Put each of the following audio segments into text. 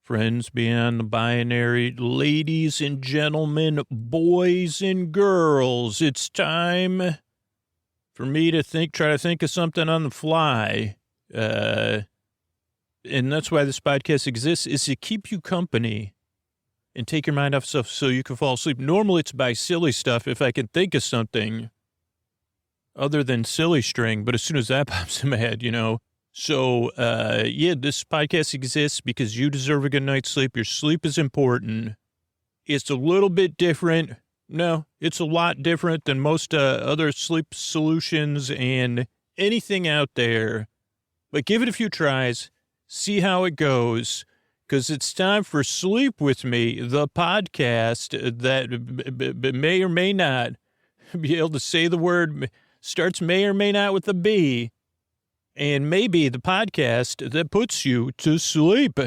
Friends beyond the binary, ladies and gentlemen, boys and girls, it's time for me to try to think of something on the fly. And that's why this podcast exists, is to keep you company and take your mind off stuff so you can fall asleep. Normally it's by silly stuff if I can think of something other than silly string, but as soon as that pops in my head, So, this podcast exists because you deserve a good night's sleep. Your sleep is important. It's a little bit different. No, it's a lot different than most other sleep solutions and anything out there. But give it a few tries. See how it goes. Because it's time for Sleep With Me, the podcast that may or may not be able to say the word, starts may or may not with a B. And maybe the podcast that puts you to sleep.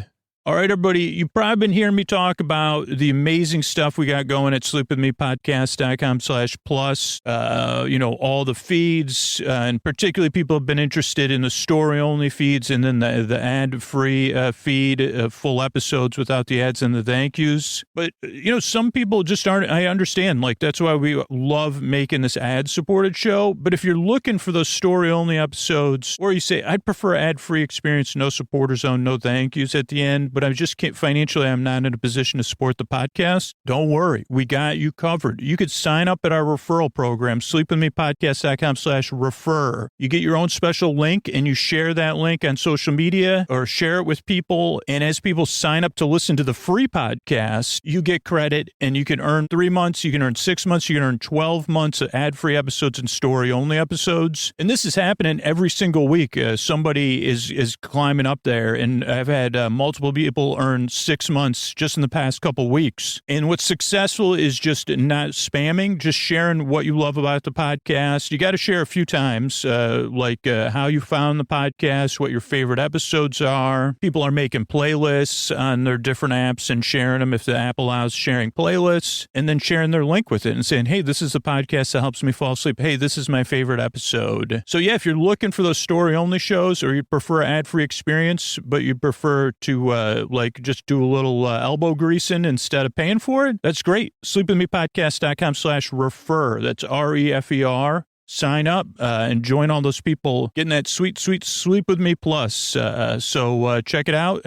All right, everybody, you've probably been hearing me talk about the amazing stuff we got going at sleepwithmepodcast.com/plus. All the feeds, and particularly people have been interested in the story-only feeds and then the ad-free feed, full episodes without the ads and the thank yous. But, some people just aren't, I understand, that's why we love making this ad-supported show. But if you're looking for those story-only episodes, or you say, I'd prefer ad-free experience, no supporter zone, no thank yous at the end, but I just can't financially, I'm not in a position to support the podcast. Don't worry. We got you covered. You could sign up at our referral program, sleepwithmepodcast.com/refer. You get your own special link and you share that link on social media or share it with people. And as people sign up to listen to the free podcast, you get credit and you can earn 3 months, you can earn 6 months, you can earn 12 months of ad-free episodes and story-only episodes. And this is happening every single week. Somebody is climbing up there, and I've had multiple people earn 6 months just in the past couple weeks. And what's successful is just not spamming, just sharing what you love about the podcast. You got to share a few times, how you found the podcast, what your favorite episodes are. People are making playlists on their different apps and sharing them if the app allows sharing playlists, and then sharing their link with it and saying, hey, this is the podcast that helps me fall asleep. Hey, this is my favorite episode. So yeah, if you're looking for those story-only shows, or you prefer ad-free experience, but you prefer to just do a little elbow greasing instead of paying for it, that's great. Sleepwithmepodcast.com/refer. That's REFER. Sign up and join all those people getting that sweet, sweet Sleep With Me Plus. So check it out.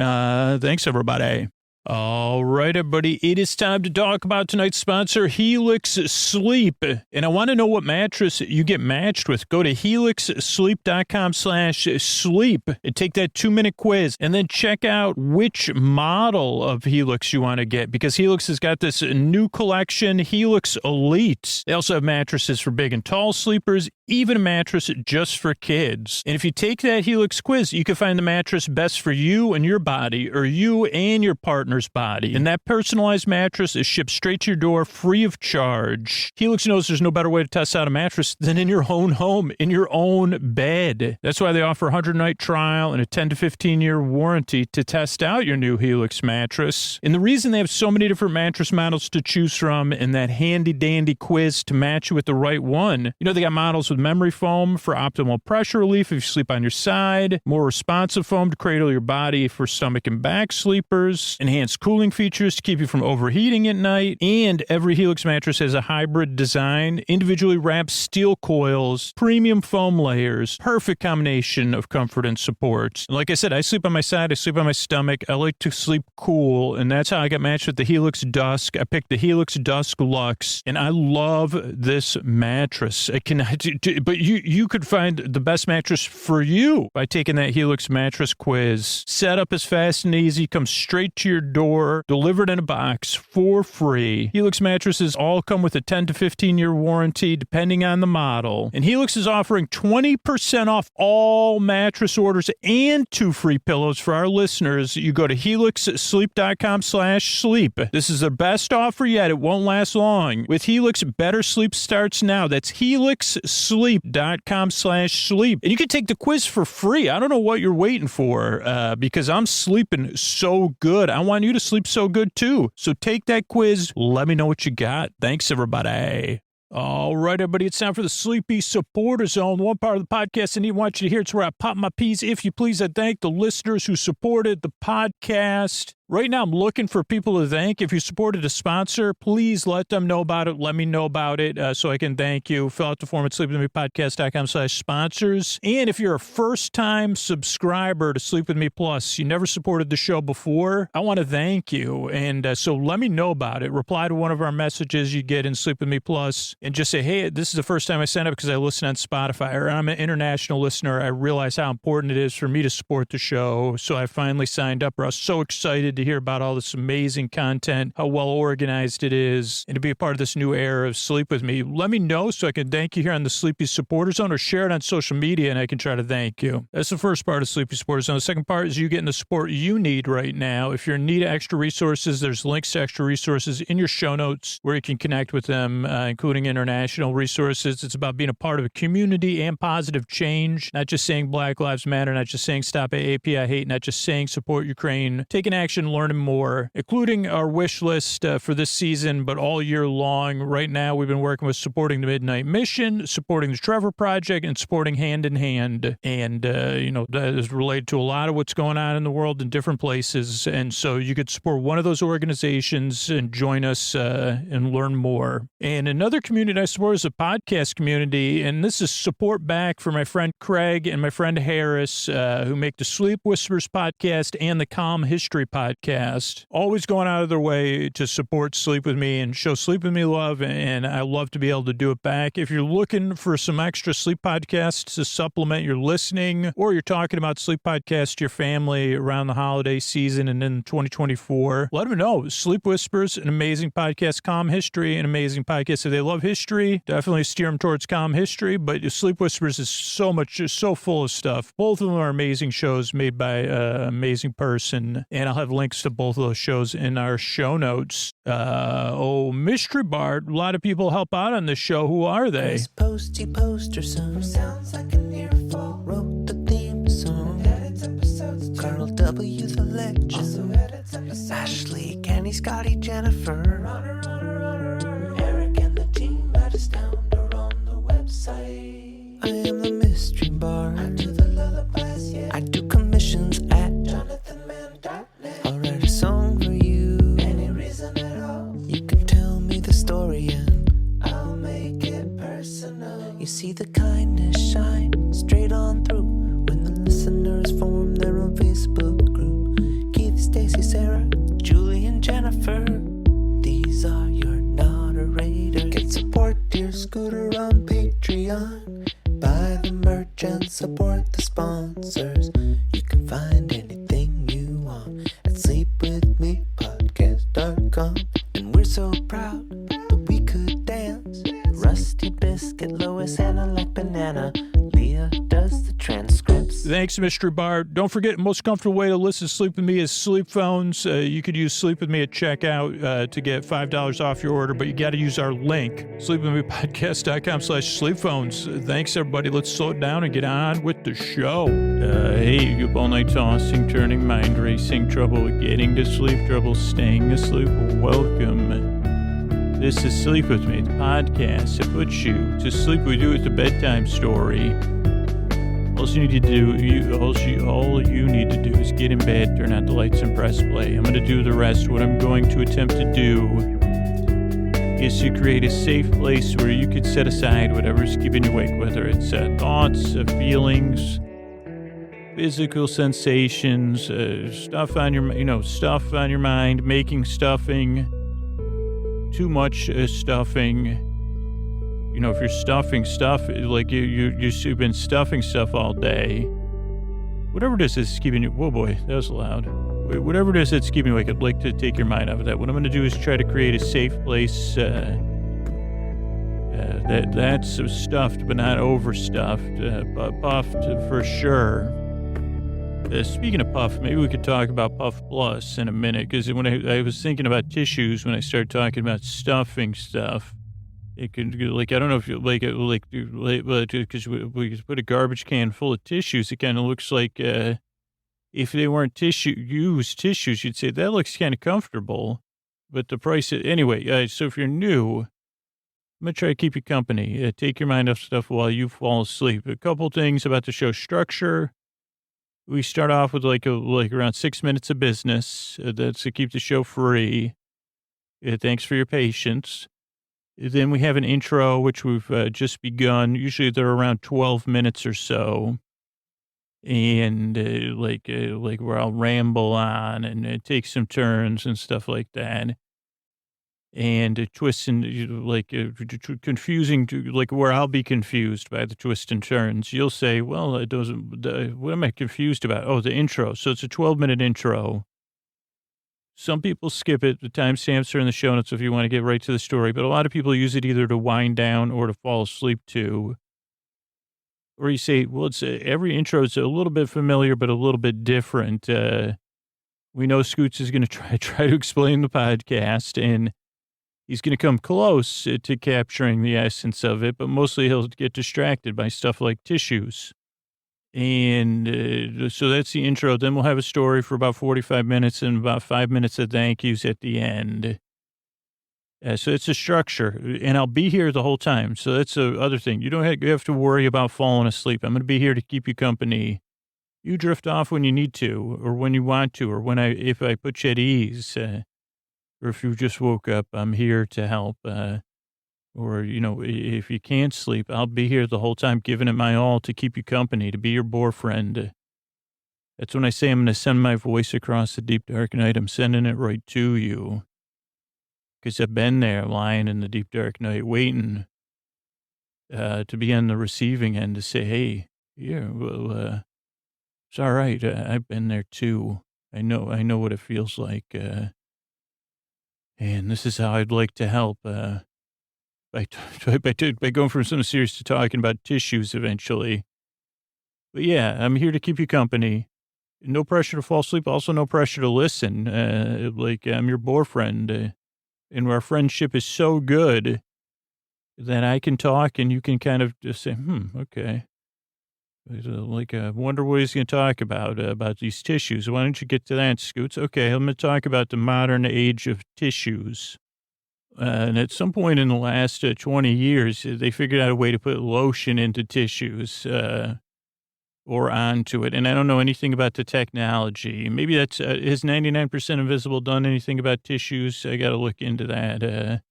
Thanks, everybody. All right, everybody, it is time to talk about tonight's sponsor, Helix Sleep. And I want to know what mattress you get matched with. Go to helixsleep.com/sleep and take that 2-minute quiz, and then check out which model of Helix you want to get, because Helix has got this new collection, Helix Elite. They also have mattresses for big and tall sleepers, even a mattress just for kids. And if you take that Helix quiz, you can find the mattress best for you and your body, or you and your partner's body. And that personalized mattress is shipped straight to your door free of charge. Helix knows there's no better way to test out a mattress than in your own home, in your own bed. That's why they offer a 100-night trial and a 10 to 15-year warranty to test out your new Helix mattress. And the reason they have so many different mattress models to choose from and that handy-dandy quiz to match you with the right one, they got models with memory foam for optimal pressure relief if you sleep on your side, more responsive foam to cradle your body for stomach and back sleepers, enhanced cooling features to keep you from overheating at night, and every Helix mattress has a hybrid design, individually wrapped steel coils, premium foam layers, perfect combination of comfort and support. And like I said, I sleep on my side, I sleep on my stomach, I like to sleep cool, and that's how I got matched with the Helix Dusk. I picked the Helix Dusk Luxe, and I love this mattress. But you could find the best mattress for you by taking that Helix mattress quiz. Setup is fast and easy, comes straight to your door, delivered in a box for free. Helix mattresses all come with a 10 to 15-year warranty depending on the model. And Helix is offering 20% off all mattress orders and 2 free pillows for our listeners. You go to helixsleep.com/sleep. This is their best offer yet. It won't last long. With Helix, better sleep starts now. That's helixsleep.com/sleep. And you can take the quiz for free. I don't know what you're waiting for, because I'm sleeping so good. I want you to sleep so good too. So take that quiz. Let me know what you got. Thanks, everybody. All right, everybody, it's time for the Sleepy Supporter Zone, one part of the podcast I want you to hear. It's where I pop my peas. If you please, I thank the listeners who supported the podcast. Right now, I'm looking for people to thank. If you supported a sponsor, please let them know about it. Let me know about it so I can thank you. Fill out the form at sleepwithmepodcast.com/sponsors. And if you're a first-time subscriber to Sleep With Me Plus, you never supported the show before, I want to thank you. And so let me know about it. Reply to one of our messages you get in Sleep With Me Plus and just say, hey, this is the first time I signed up because I listen on Spotify, or I'm an international listener. I realize how important it is for me to support the show. So I finally signed up. I was so excited to hear about all this amazing content, how well organized it is, and to be a part of this new era of Sleep With Me. Let me know so I can thank you here on the Sleepy Supporter Zone, or share it on social media and I can try to thank you. That's the first part of Sleepy Supporter Zone. The second part is you getting the support you need right now. If you're in need of extra resources, there's links to extra resources in your show notes where you can connect with them, including international resources. It's about being a part of a community and positive change, not just saying Black Lives Matter, not just saying stop API hate, not just saying support Ukraine, taking action, learning more, including our wish list for this season, but all year long. Right now, we've been working with supporting the Midnight Mission, supporting the Trevor Project, and supporting Hand in Hand. And, that is related to a lot of what's going on in the world in different places. And so you could support one of those organizations and join us and learn more. And another community I support is a podcast community. And this is support back for my friend Craig and my friend Harris, who make the Sleep Whispers podcast and the Calm History podcast. Always going out of their way to support Sleep With Me and show Sleep With Me love. And I love to be able to do it back. If you're looking for some extra sleep podcasts to supplement your listening, or you're talking about sleep podcasts to your family around the holiday season and in 2024, let them know. Sleep Whispers, an amazing podcast. Calm History, an amazing podcast. If they love history, definitely steer them towards Calm History. But Sleep Whispers is so full of stuff. Both of them are amazing shows made by an amazing person. And I'll have links to both of those shows in our show notes. Mystery Bart. A lot of people help out on this show. Who are they? Posty poster son sounds like an earful. Wrote the theme song. Edits episodes. Carl W. the legend. Also edits episodes. Ashley, Kenny, Scotty, Jennifer. Runner. Eric and the team at Astound are on the website. I am the mystery bard. I do the lullabies, yeah. I do commissions at jonathanmann.net. I'll write a song for you. Any reason at all. You can tell me the story and I'll make it personal. You see the kindness shine straight on through when the listeners form their own Facebook group. Keith, Stacy, Sarah, Julie, and Jennifer. These are your moderators. Get support dear Scooter on Patreon. Buy the merch and support the sponsors. You can find anything you want at sleepwithmepodcast.com. And we're so proud that we could dance. Rusty Biscuit, Lois, Anna like banana. Leah does the transcripts. Thanks, Mystery Bart. Don't forget, most comfortable way to listen to Sleep With Me is sleep phones. You could use Sleep With Me at checkout to get $5 off your order, but you got to use our link, sleepwithmepodcast.com/sleep-phones. Thanks, everybody. Let's slow it down and get on with the show. Hey, you all night tossing, turning, mind racing, trouble getting to sleep, trouble staying asleep. Welcome. This is Sleep With Me, the podcast that puts you to sleep. We do it, the bedtime story. All you need to do is get in bed, turn out the lights, and press play. I'm going to do the rest. What I'm going to attempt to do is to create a safe place where you could set aside whatever's keeping you awake, whether it's thoughts, feelings, physical sensations, stuff on your mind, making stuffing, too much stuffing. If you're stuffing stuff, like you've been stuffing stuff all day, whatever it is that's keeping you, whoa boy, that was loud. Whatever it is that's keeping you awake, I'd like to take your mind out of that. What I'm going to do is try to create a safe place that's stuffed but not overstuffed, puffed for sure. Speaking of puff, maybe we could talk about Puff Plus in a minute, because when I was thinking about tissues when I started talking about stuffing stuff. It can, I don't know if you because we put a garbage can full of tissues, it kind of looks like if they weren't used tissues, you'd say that looks kind of comfortable, but the price, anyway, so if you're new, I'm going to try to keep you company, take your mind off stuff while you fall asleep. A couple things about the show structure. We start off with like around 6 minutes of business. That's to keep the show free. Thanks for your patience. Then we have an intro, which we've just begun. Usually they're around 12 minutes or so. And like where I'll ramble on and take some turns and stuff like that. And twists and confusing, like where I'll be confused by the twists and turns. You'll say, well, it doesn't, what am I confused about? Oh, the intro. So it's a 12-minute intro. Some people skip it. The timestamps are in the show notes if you want to get right to the story. But a lot of people use it either to wind down or to fall asleep to. Or you say, well, it's every intro is a little bit familiar, but a little bit different. We know Scoots is going to try to explain the podcast, and he's going to come close to capturing the essence of it, but mostly he'll get distracted by stuff like tissues. And so that's the intro. Then we'll have a story for about 45 minutes and about 5 minutes of thank yous at the end. So it's a structure, and I'll be here the whole time. So that's the other thing. You have to worry about falling asleep. I'm going to be here to keep you company. You drift off when you need to, or when you want to, or if I put you at ease, or if you just woke up, I'm here to help. Or, if you can't sleep, I'll be here the whole time, giving it my all to keep you company, to be your boyfriend. That's when I say I'm going to send my voice across the deep, dark night. I'm sending it right to you. Because I've been there lying in the deep, dark night waiting to be on the receiving end to say, hey, yeah, well, it's all right. I've been there too. I know what it feels like. And this is how I'd like to help by going from something serious to talking about tissues eventually. But yeah, I'm here to keep you company. No pressure to fall asleep. Also no pressure to listen. I'm your boyfriend. And our friendship is so good that I can talk and you can kind of just say, okay. I wonder what he's going to talk about these tissues. Why don't you get to that, Scoots? Okay, I'm going to talk about the modern age of tissues. And at some point in the last 20 years, they figured out a way to put lotion into tissues or onto it. And I don't know anything about the technology. Maybe that's, is 99% Invisible done anything about tissues? I got to look into that.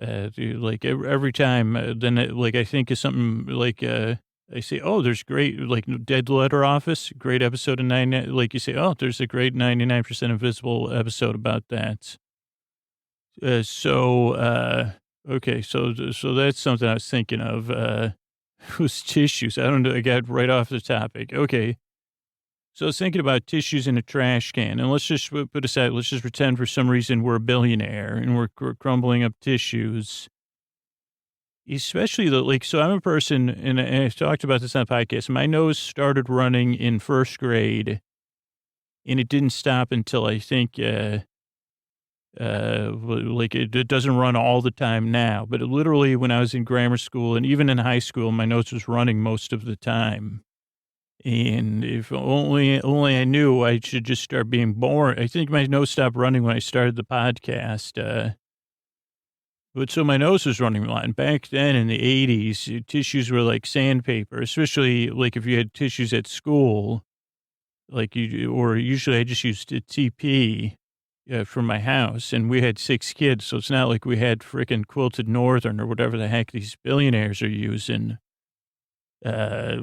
Every time, then I think of something like, I say, oh, there's great, like Dead Letter Office, great episode of 99. Like you say, oh, there's a great 99% Invisible episode about that. Okay, so that's something I was thinking of. Was tissues. I don't know. I got right off the topic. Okay. So I was thinking about tissues in a trash can, and let's just put aside, let's just pretend for some reason we're a billionaire and we're crumbling up tissues. Especially so I'm a person, and I've talked about this on the podcast. My nose started running in first grade, and it didn't stop until I think, it doesn't run all the time now, but literally when I was in grammar school and even in high school, my nose was running most of the time. And if only I knew, I should just start being bored. I think my nose stopped running when I started the podcast. But so my nose was running a lot. And back then in the 80s, tissues were like sandpaper, especially like if you had tissues at school, or usually I just used a TP. From my house, and we had 6 kids, so it's not like we had freaking Quilted Northern or whatever the heck these billionaires are using. But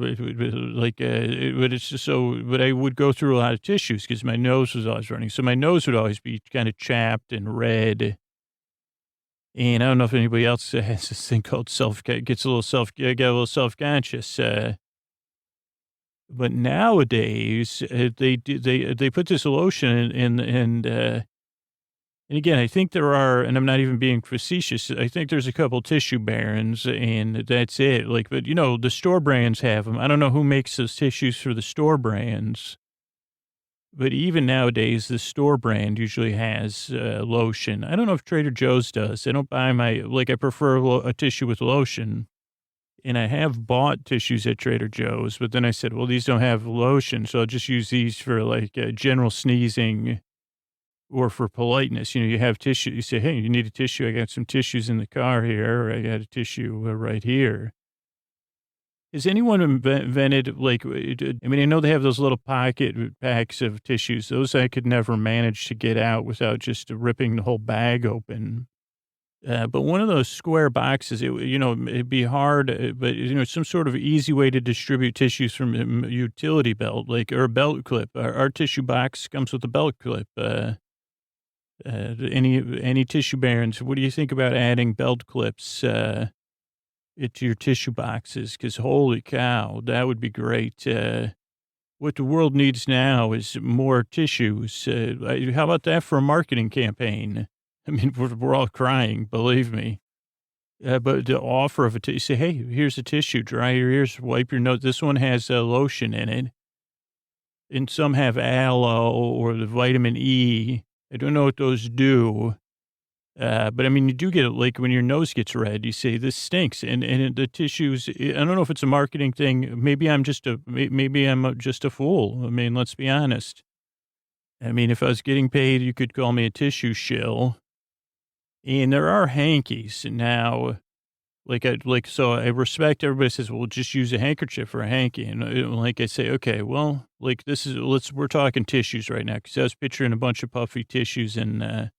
it's just so, but I would go through a lot of tissues because my nose was always running. So my nose would always be kind of chapped and red. And I don't know if anybody else has this thing called get a little self-conscious. But nowadays, they put this lotion in and again, I think there are, and I'm not even being facetious, I think there's a couple tissue barons, and that's it. But the store brands have them. I don't know who makes those tissues for the store brands, but even nowadays, the store brand usually has lotion. I don't know if Trader Joe's does. I don't buy I prefer a tissue with lotion. And I have bought tissues at Trader Joe's, but then I said, well, these don't have lotion, so I'll just use these for general sneezing or for politeness. You have tissue. You say, hey, you need a tissue? I got some tissues in the car here. Or I got a tissue right here. Has anyone invented, like, I mean, I know they have those little pocket packs of tissues. Those I could never manage to get out without just ripping the whole bag open. But one of those square boxes, it'd be hard, but, some sort of easy way to distribute tissues from a utility belt, like, or a belt clip. Our tissue box comes with a belt clip. Any tissue barons, what do you think about adding belt clips, into your tissue boxes? Because holy cow, that would be great. What the world needs now is more tissues. How about that for a marketing campaign? I mean, we're all crying, believe me. But the offer of say, hey, here's a tissue, dry your ears, wipe your nose. This one has lotion in it. And some have aloe or the vitamin E. I don't know what those do. But I mean, you do get it, like when your nose gets red, you say this stinks, and the tissues. I don't know if it's a marketing thing. Maybe I'm just a fool. I mean, let's be honest. I mean, if I was getting paid, you could call me a tissue shill. And there are hankies now. So I respect everybody says, well, just use a handkerchief for a hanky. And like I say, okay, well, like we're talking tissues right now. Cause I was picturing a bunch of puffy tissues and,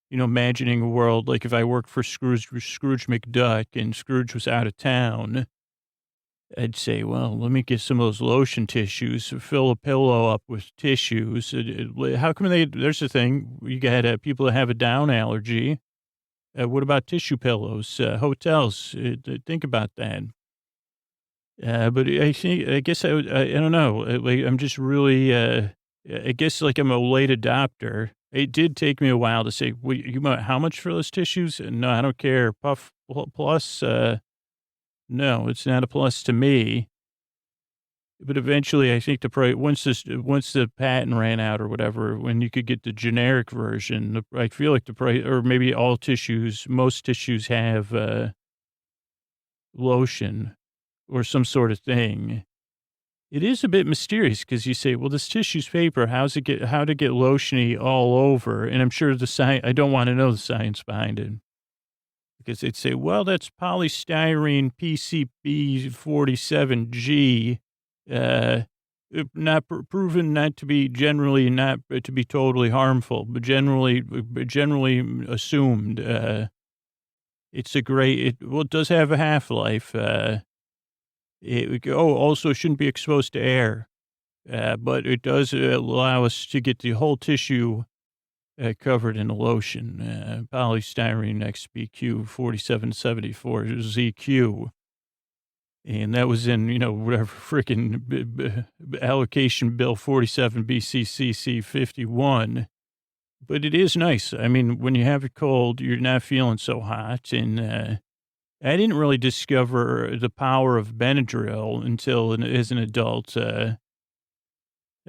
imagining a world like if I worked for Scrooge McDuck and Scrooge was out of town, I'd say, well, let me get some of those lotion tissues, fill a pillow up with tissues. How come there's the thing, you got people that have a down allergy. What about tissue pillows? Hotels, think about that. But I guess I don't know. I'm just really, I guess like I'm a late adopter. It did take me a while to say, well, how much for those tissues? No, I don't care. Puff plus, no, it's not a plus to me. But eventually, I think once the patent ran out or whatever, when you could get the generic version, I feel like the price, or maybe most tissues have lotion or some sort of thing. It is a bit mysterious because you say, well, this tissue's paper, how to get lotiony all over? And I'm sure I don't want to know the science behind it. Because they'd say, well, that's polystyrene PCB 47G, not proven not to be not to be totally harmful, but generally assumed. It's it does have a half-life. Also shouldn't be exposed to air, but it does allow us to get the whole tissue covered in a lotion, polystyrene XPQ 4774 ZQ. And that was in, whatever freaking allocation bill 47 BCCC 51. But it is nice. I mean, when you have a cold, you're not feeling so hot. And I didn't really discover the power of Benadryl until as an adult. I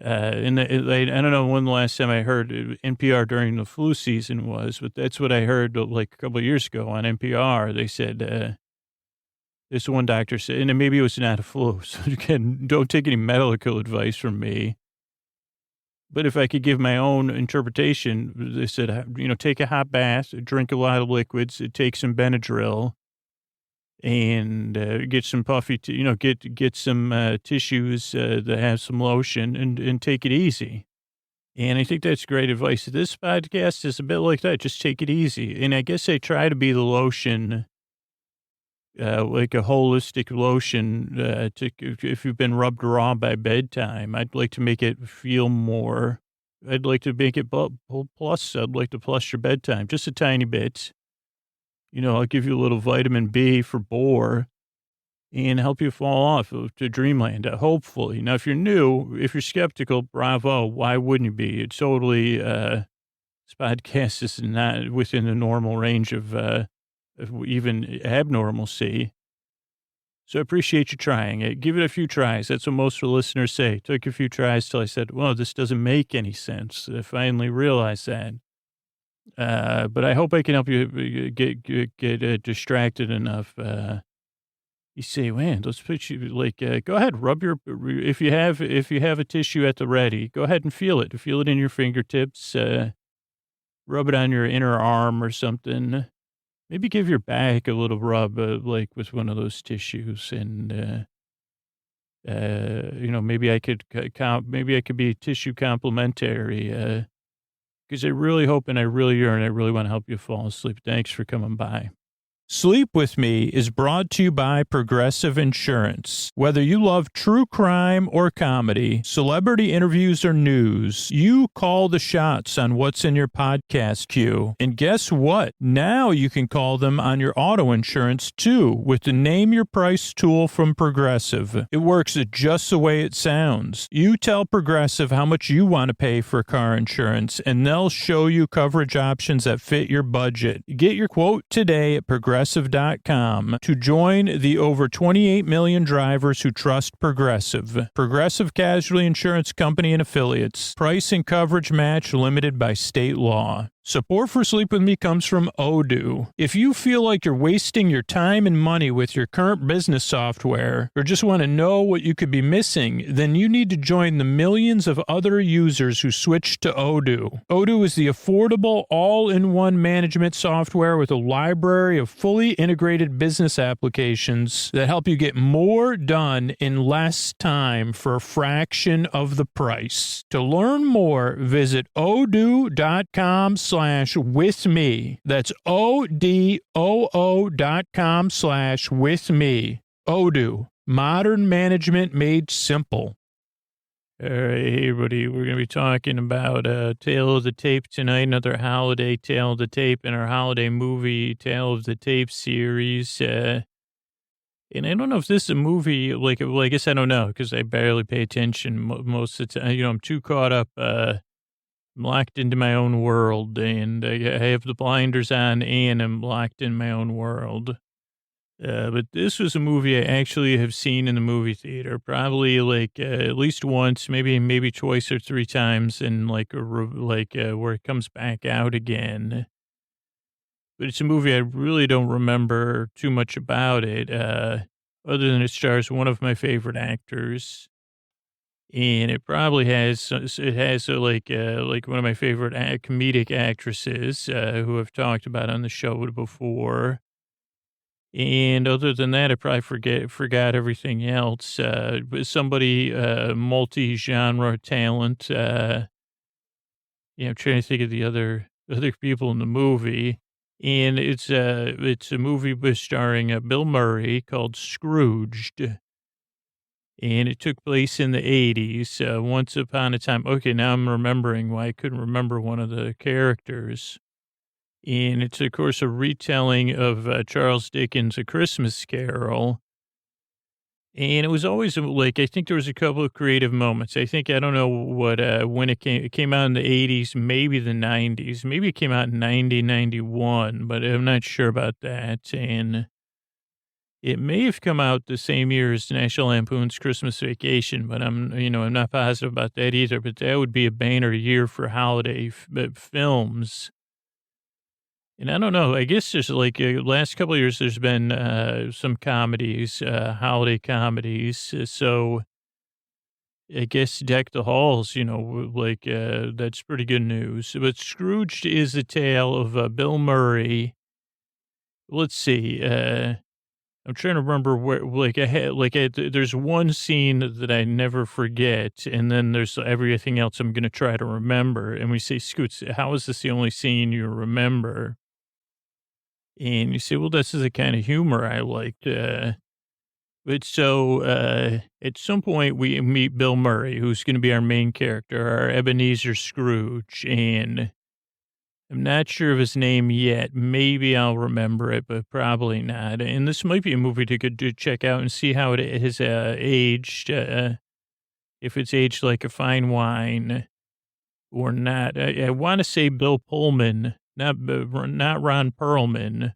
don't know when the last time I heard NPR during the flu season was, but that's what I heard like a couple of years ago on NPR. They said, this one doctor said, and maybe it was not a flu. So again, don't take any medical advice from me. But if I could give my own interpretation, they said, take a hot bath, drink a lot of liquids, take some Benadryl, and get some puffy, get some tissues that have some lotion and take it easy. And I think that's great advice. This podcast is a bit like that. Just take it easy. And I guess I try to be the lotion, like a holistic lotion, if you've been rubbed raw by bedtime. I'd like to make it feel more. I'd like to make it plus. I'd like to plus your bedtime just a tiny bit. I'll give you a little vitamin B for bore and help you fall off to dreamland, hopefully. Now, if you're skeptical, bravo. Why wouldn't you be? It's totally, this podcast is not within the normal range of even abnormalcy. So I appreciate you trying it. Give it a few tries. That's what most of the listeners say. It took a few tries till I said, well, this doesn't make any sense. I finally realized that. But I hope I can help you get distracted enough. You say, man, let's put you go ahead, rub if you have a tissue at the ready, go ahead and feel it in your fingertips, rub it on your inner arm or something. Maybe give your back a little rub, like with one of those tissues, and maybe maybe I could be tissue complimentary. Because I really hope and I really yearn, I really want to help you fall asleep. Thanks for coming by. Sleep With Me is brought to you by Progressive Insurance. Whether you love true crime or comedy, celebrity interviews or news, you call the shots on what's in your podcast queue. And guess what? Now you can call them on your auto insurance too with the Name Your Price tool from Progressive. It works just the way it sounds. You tell Progressive how much you want to pay for car insurance, and they'll show you coverage options that fit your budget. Get your quote today at Progressive.com to join the over 28 million drivers who trust Progressive. Progressive Casualty Insurance Company and Affiliates. Price and coverage match limited by state law. Support for Sleep With Me comes from Odoo. If you feel like you're wasting your time and money with your current business software, or just want to know what you could be missing, then you need to join the millions of other users who switched to Odoo. Odoo is the affordable, all-in-one management software with a library of fully integrated business applications that help you get more done in less time for a fraction of the price. To learn more, visit odoo.com/withme. That's odoo.com/withme. Odoo, modern management made simple. All right, hey everybody, we're going to be talking about Tale of the Tape tonight, another holiday Tale of the Tape in our holiday movie Tale of the Tape series. And I don't know if this is a movie, well, I guess I don't know, because I barely pay attention most of the time. I'm too caught up, I'm locked into my own world, and I have the blinders on, and I'm locked in my own world. But this was a movie I actually have seen in the movie theater, probably at least once, maybe twice or three times, and where it comes back out again. But it's a movie I really don't remember too much about it, other than it stars one of my favorite actors. And it probably has one of my favorite comedic actresses who I've talked about on the show before. And other than that, I probably forgot everything else. Somebody, multi-genre talent. I'm trying to think of the other people in the movie. And it's a movie starring Bill Murray called Scrooged. And it took place in the 80s, once upon a time. Okay, now I'm remembering why I couldn't remember one of the characters. And it's, of course, a retelling of Charles Dickens' A Christmas Carol. And it was always, I think there was a couple of creative moments. I don't know what, when it came out in the 80s, maybe the 90s. Maybe it came out in 91, but I'm not sure about that. And it may have come out the same year as National Lampoon's Christmas Vacation, but I'm not positive about that either. But that would be a banner year for holiday films. And I don't know, I guess there's last couple of years, there's been some comedies, holiday comedies. So I guess Deck the Halls, that's pretty good news. But Scrooged is the tale of Bill Murray. Let's see. I'm trying to remember where, there's one scene that I never forget, and then there's everything else I'm going to try to remember. And we say, Scoots, how is this the only scene you remember? And you say, well, this is the kind of humor I liked. But so at some point we meet Bill Murray, who's going to be our main character, our Ebenezer Scrooge. And I'm not sure of his name yet. Maybe I'll remember it, but probably not. And this might be a movie to check out and see how it has aged, if it's aged like a fine wine or not. I want to say Bill Pullman, not Ron Perlman,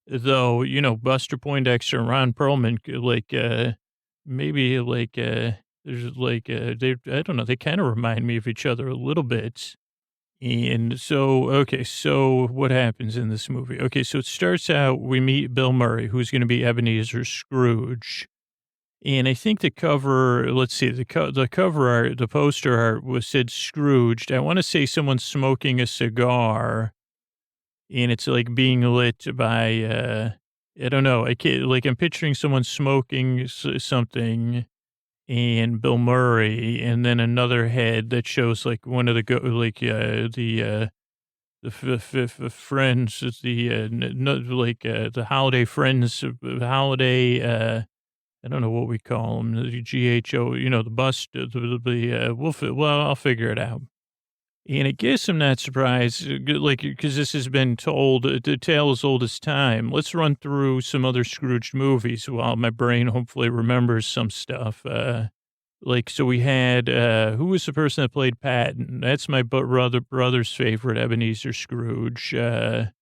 though, Buster Poindexter and Ron Perlman, I don't know, they kind of remind me of each other a little bit. And so what happens in this movie? Okay, so it starts out, we meet Bill Murray, who's going to be Ebenezer Scrooge. And I think the cover, let's see, the cover art, the poster art said Scrooged. I want to say someone's smoking a cigar. and it's like being lit by, I don't know. I can't, like, I'm picturing someone smoking something and Bill Murray, and then another head that shows like one of the friends, the the holiday friends, holiday. I don't know what we call them, the GHO. The bus. I'll figure it out. And I guess I'm not surprised, like, because this has been told, the tale as old as time. Let's run through some other Scrooged movies while my brain hopefully remembers some stuff. So we had, who was the person that played Patton? That's my brother's favorite, Ebenezer Scrooge. And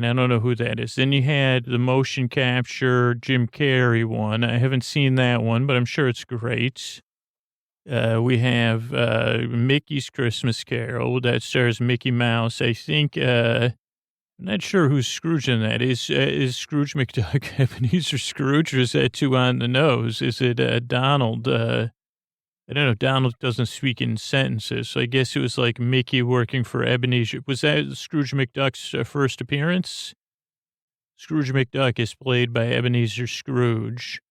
I don't know who that is. Then you had the motion capture Jim Carrey one. I haven't seen that one, but I'm sure it's great. We have Mickey's Christmas Carol that stars Mickey Mouse. I think, I'm not sure who's Scrooge in that. Is Scrooge McDuck Ebenezer Scrooge, or is that too on the nose? Is it Donald? I don't know. Donald doesn't speak in sentences, so I guess it was like Mickey working for Ebenezer. Was that Scrooge McDuck's first appearance? Scrooge McDuck is played by Ebenezer Scrooge.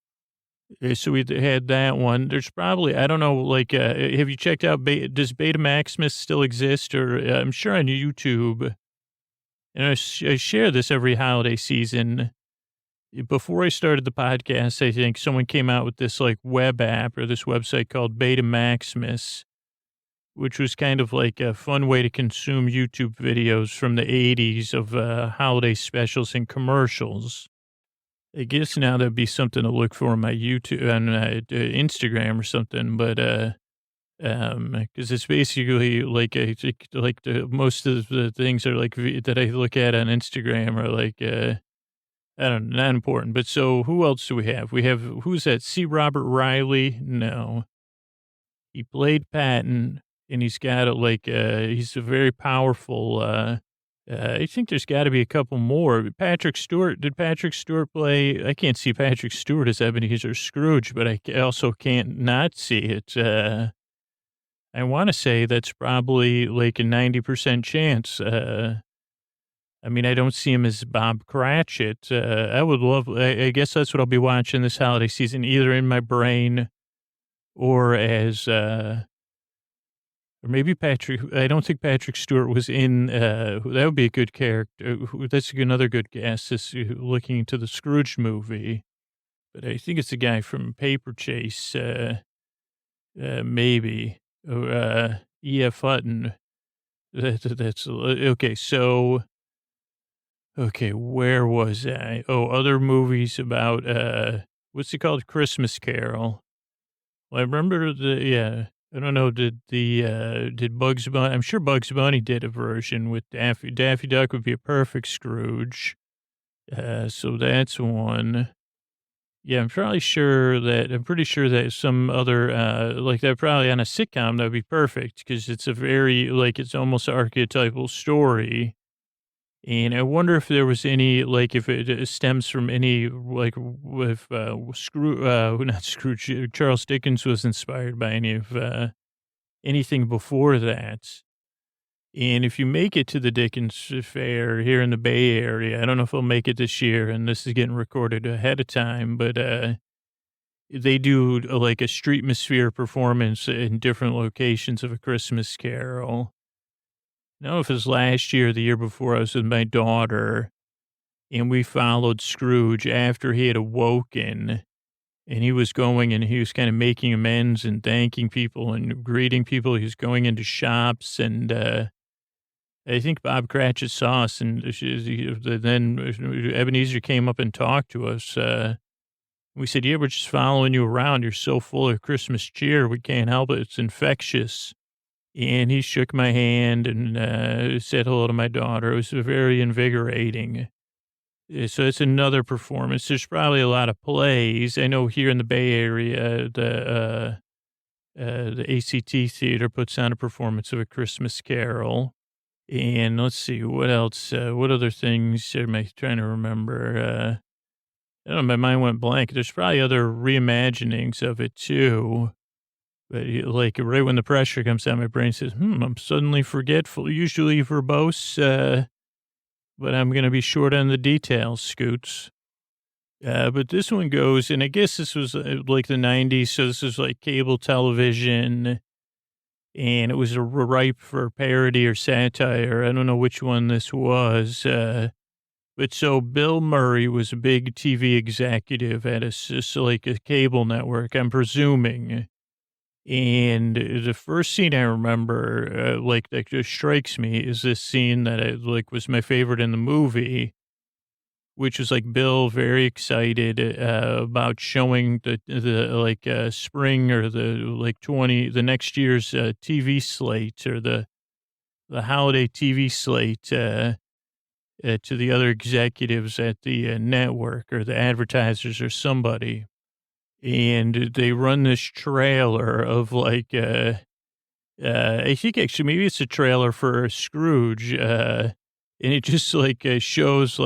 So we had that one. There's probably, I don't know, like, have you checked out, does Beta Maximus still exist? Or I'm sure on YouTube, and I share this every holiday season. Before I started the podcast, I think someone came out with this like web app or this website called Beta Maximus, which was kind of like a fun way to consume YouTube videos from the 80s of holiday specials and commercials. I guess now that'd be something to look for on my YouTube, on Instagram or something, but because it's basically like most of the things are like that I look at on Instagram are like I don't know, not important. But so who else do we have? We have, who's that? C. Robert Riley? No, he played Patton, and he's got it like he's a very powerful. I think there's got to be a couple more. Patrick Stewart. Did Patrick Stewart play? I can't see Patrick Stewart as Ebenezer Scrooge, but I also can't not see it. I want to say that's probably like a 90% chance. I mean, I don't see him as Bob Cratchit. I would love, I guess that's what I'll be watching this holiday season, either in my brain or as, or maybe Patrick, I don't think Patrick Stewart was in, that would be a good character. That's another good guess, is looking into the Scrooge movie. But I think it's the guy from Paper Chase, maybe. Or E.F. Hutton. That's, okay, so... Okay, where was I? Oh, other movies about, what's it called? Christmas Carol. Well, I remember I don't know, did Bugs Bunny, I'm sure Bugs Bunny did a version with Daffy Duck would be a perfect Scrooge. So that's one. Yeah, I'm pretty sure that some other, like that probably on a sitcom, that would be perfect because it's a very, like, it's almost archetypal story. And I wonder if there was any, like, if it stems from any, like, with not Scrooge, Charles Dickens was inspired by any of anything before that. And if you make it to the Dickens Fair here in the Bay Area, I don't know if I'll make it this year, and this is getting recorded ahead of time, but they do like a streetmosphere performance in different locations of A Christmas Carol. I don't know if it was last year or the year before. I was with my daughter, and we followed Scrooge after he had awoken, and he was going and he was kind of making amends and thanking people and greeting people. He was going into shops, and I think Bob Cratchit saw us, and then Ebenezer came up and talked to us. We said, yeah, we're just following you around. You're so full of Christmas cheer. We can't help it. It's infectious. And he shook my hand and said hello to my daughter. It was very invigorating. So it's another performance. There's probably a lot of plays. I know here in the Bay Area, the ACT Theater puts on a performance of A Christmas Carol. And let's see, what else? What other things am I trying to remember? I don't know, my mind went blank. There's probably other reimaginings of it, too. But like right when the pressure comes down, my brain says, I'm suddenly forgetful, usually verbose. but I'm going to be short on the details, Scoots. But this one goes, and I guess this was like the 90s, so this was like cable television, and it was ripe for parody or satire. I don't know which one this was. But so Bill Murray was a big TV executive at like a cable network, I'm presuming. And the first scene I remember, like that just strikes me, is this scene that was my favorite in the movie, which was like Bill very excited about showing the spring or the next year's TV slate or the holiday TV slate to the other executives at the network or the advertisers or somebody. And they run this trailer of I think actually maybe it's a trailer for Scrooge. And it just shows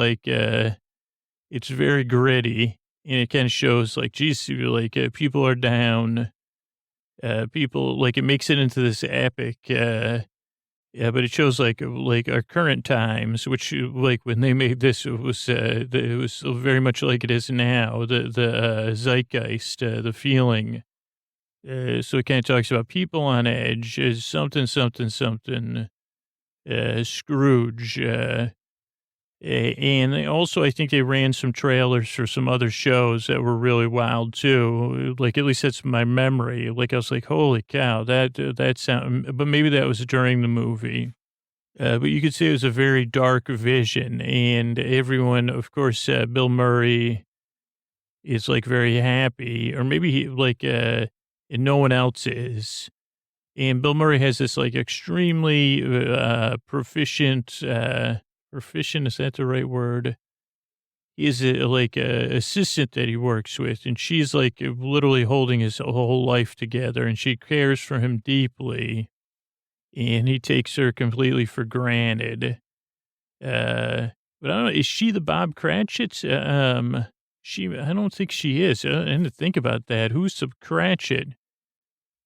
it's very gritty, and it kind of shows geez, people are down. People it makes it into this epic, yeah, but it shows our current times, which when they made this, it was very much like it is now. The zeitgeist, the feeling. So it kind of talks about people on edge, something, Scrooge. And they also, I think they ran some trailers for some other shows that were really wild too. At least that's my memory. I was like, holy cow, that sound, but maybe that was during the movie. But you could say it was a very dark vision, and everyone, of course, Bill Murray is very happy, or maybe he and no one else is. And Bill Murray has this extremely proficient, is that the right word? He is a assistant that he works with, and she's literally holding his whole life together, and she cares for him deeply, and he takes her completely for granted. But I don't know, is she the Bob Cratchit? I don't think she is. I didn't think about that. Who's the Cratchit?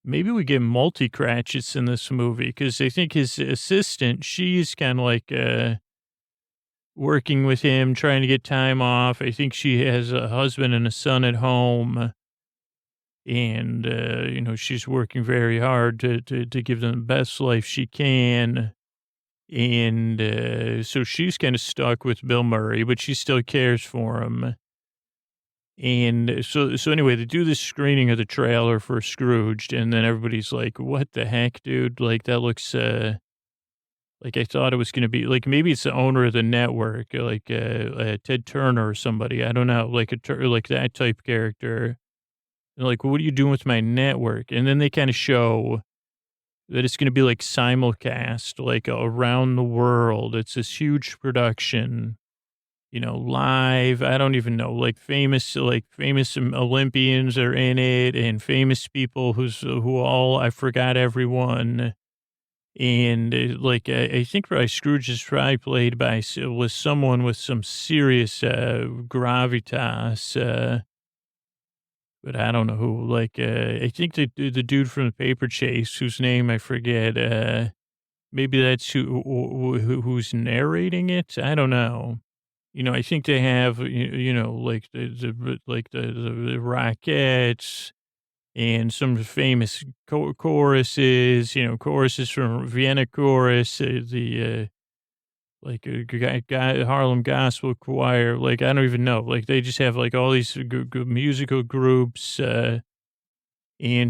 Maybe we get multi-Cratchits in this movie, because I think his assistant, she's kind of working with him, trying to get time off. I think she has a husband and a son at home, and, she's working very hard to give them the best life she can. And so she's kind of stuck with Bill Murray, but she still cares for him. And so anyway, they do this screening of the trailer for Scrooged, and then everybody's like, what the heck, dude? That looks, I thought it was going to be, maybe it's the owner of the network, Ted Turner or somebody. I don't know, that type character. They're like, well, what are you doing with my network? And then they kind of show that it's going to be simulcast, around the world. It's this huge production, live. I don't even know, famous Olympians are in it, and famous people I forgot everyone. And I think probably Scrooge is probably played with someone with some serious gravitas, but I don't know who. I think the dude from the Paper Chase, whose name I forget. Maybe that's who's narrating it. I don't know. I think they have the Rockettes. And some famous choruses, choruses from Vienna Chorus, Harlem Gospel Choir. I don't even know. They just have all these musical groups. And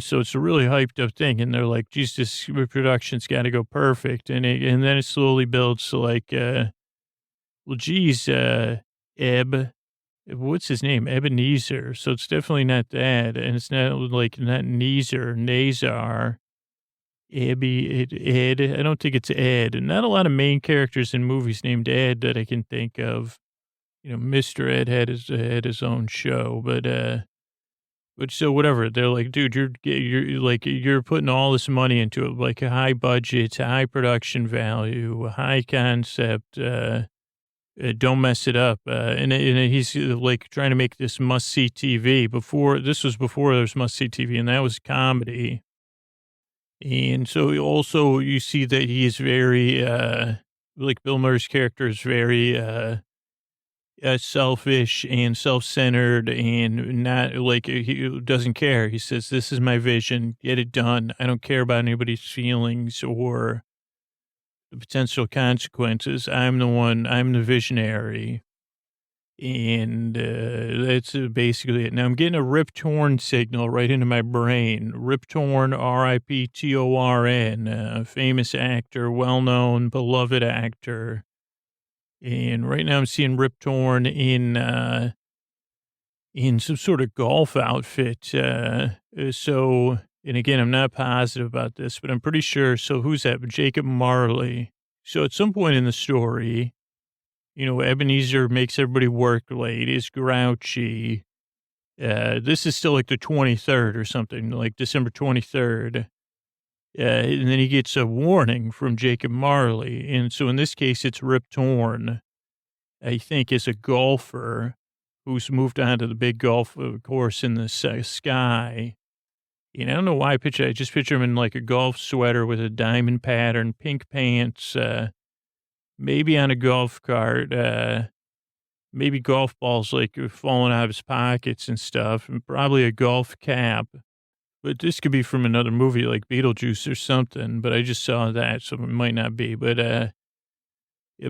so it's a really hyped up thing. And they're like, geez, this production's got to go perfect. And then it slowly builds to well, geez, Ebb. What's his name? Ebenezer. So it's definitely not that. And it's not not Nazar. Ed. I don't think it's Ed. Not a lot of main characters in movies named Ed that I can think of. Mr. Ed had his own show, but so whatever. They're like, dude, you're putting all this money into it, a high budget, high production value, high concept, don't mess it up. And he's trying to make this must-see TV. This was before there was must-see TV, and that was comedy. And so also you see that he is very, like Bill Murray's character is very selfish and self-centered and not like he doesn't care. He says, "This is my vision. Get it done. I don't care about anybody's feelings or the potential consequences. I'm the one. I'm the visionary." And that's basically it. Now I'm getting a Rip Torn signal right into my brain. Rip Torn, Riptorn, famous actor, well-known, beloved actor. And right now I'm seeing Rip Torn in some sort of golf outfit. So, and again, I'm not positive about this, but I'm pretty sure. So who's that? Jacob Marley. So at some point in the story, Ebenezer makes everybody work late, is grouchy. This is still like the 23rd or something, like December 23rd. And then he gets a warning from Jacob Marley. And so in this case, it's Rip Torn, I think, is a golfer who's moved on to the big golf course in the sky. And I don't know why I just picture him in like a golf sweater with a diamond pattern, pink pants, maybe on a golf cart, maybe golf balls like falling out of his pockets and stuff, and probably a golf cap. But this could be from another movie like Beetlejuice or something, but I just saw that, so it might not be. But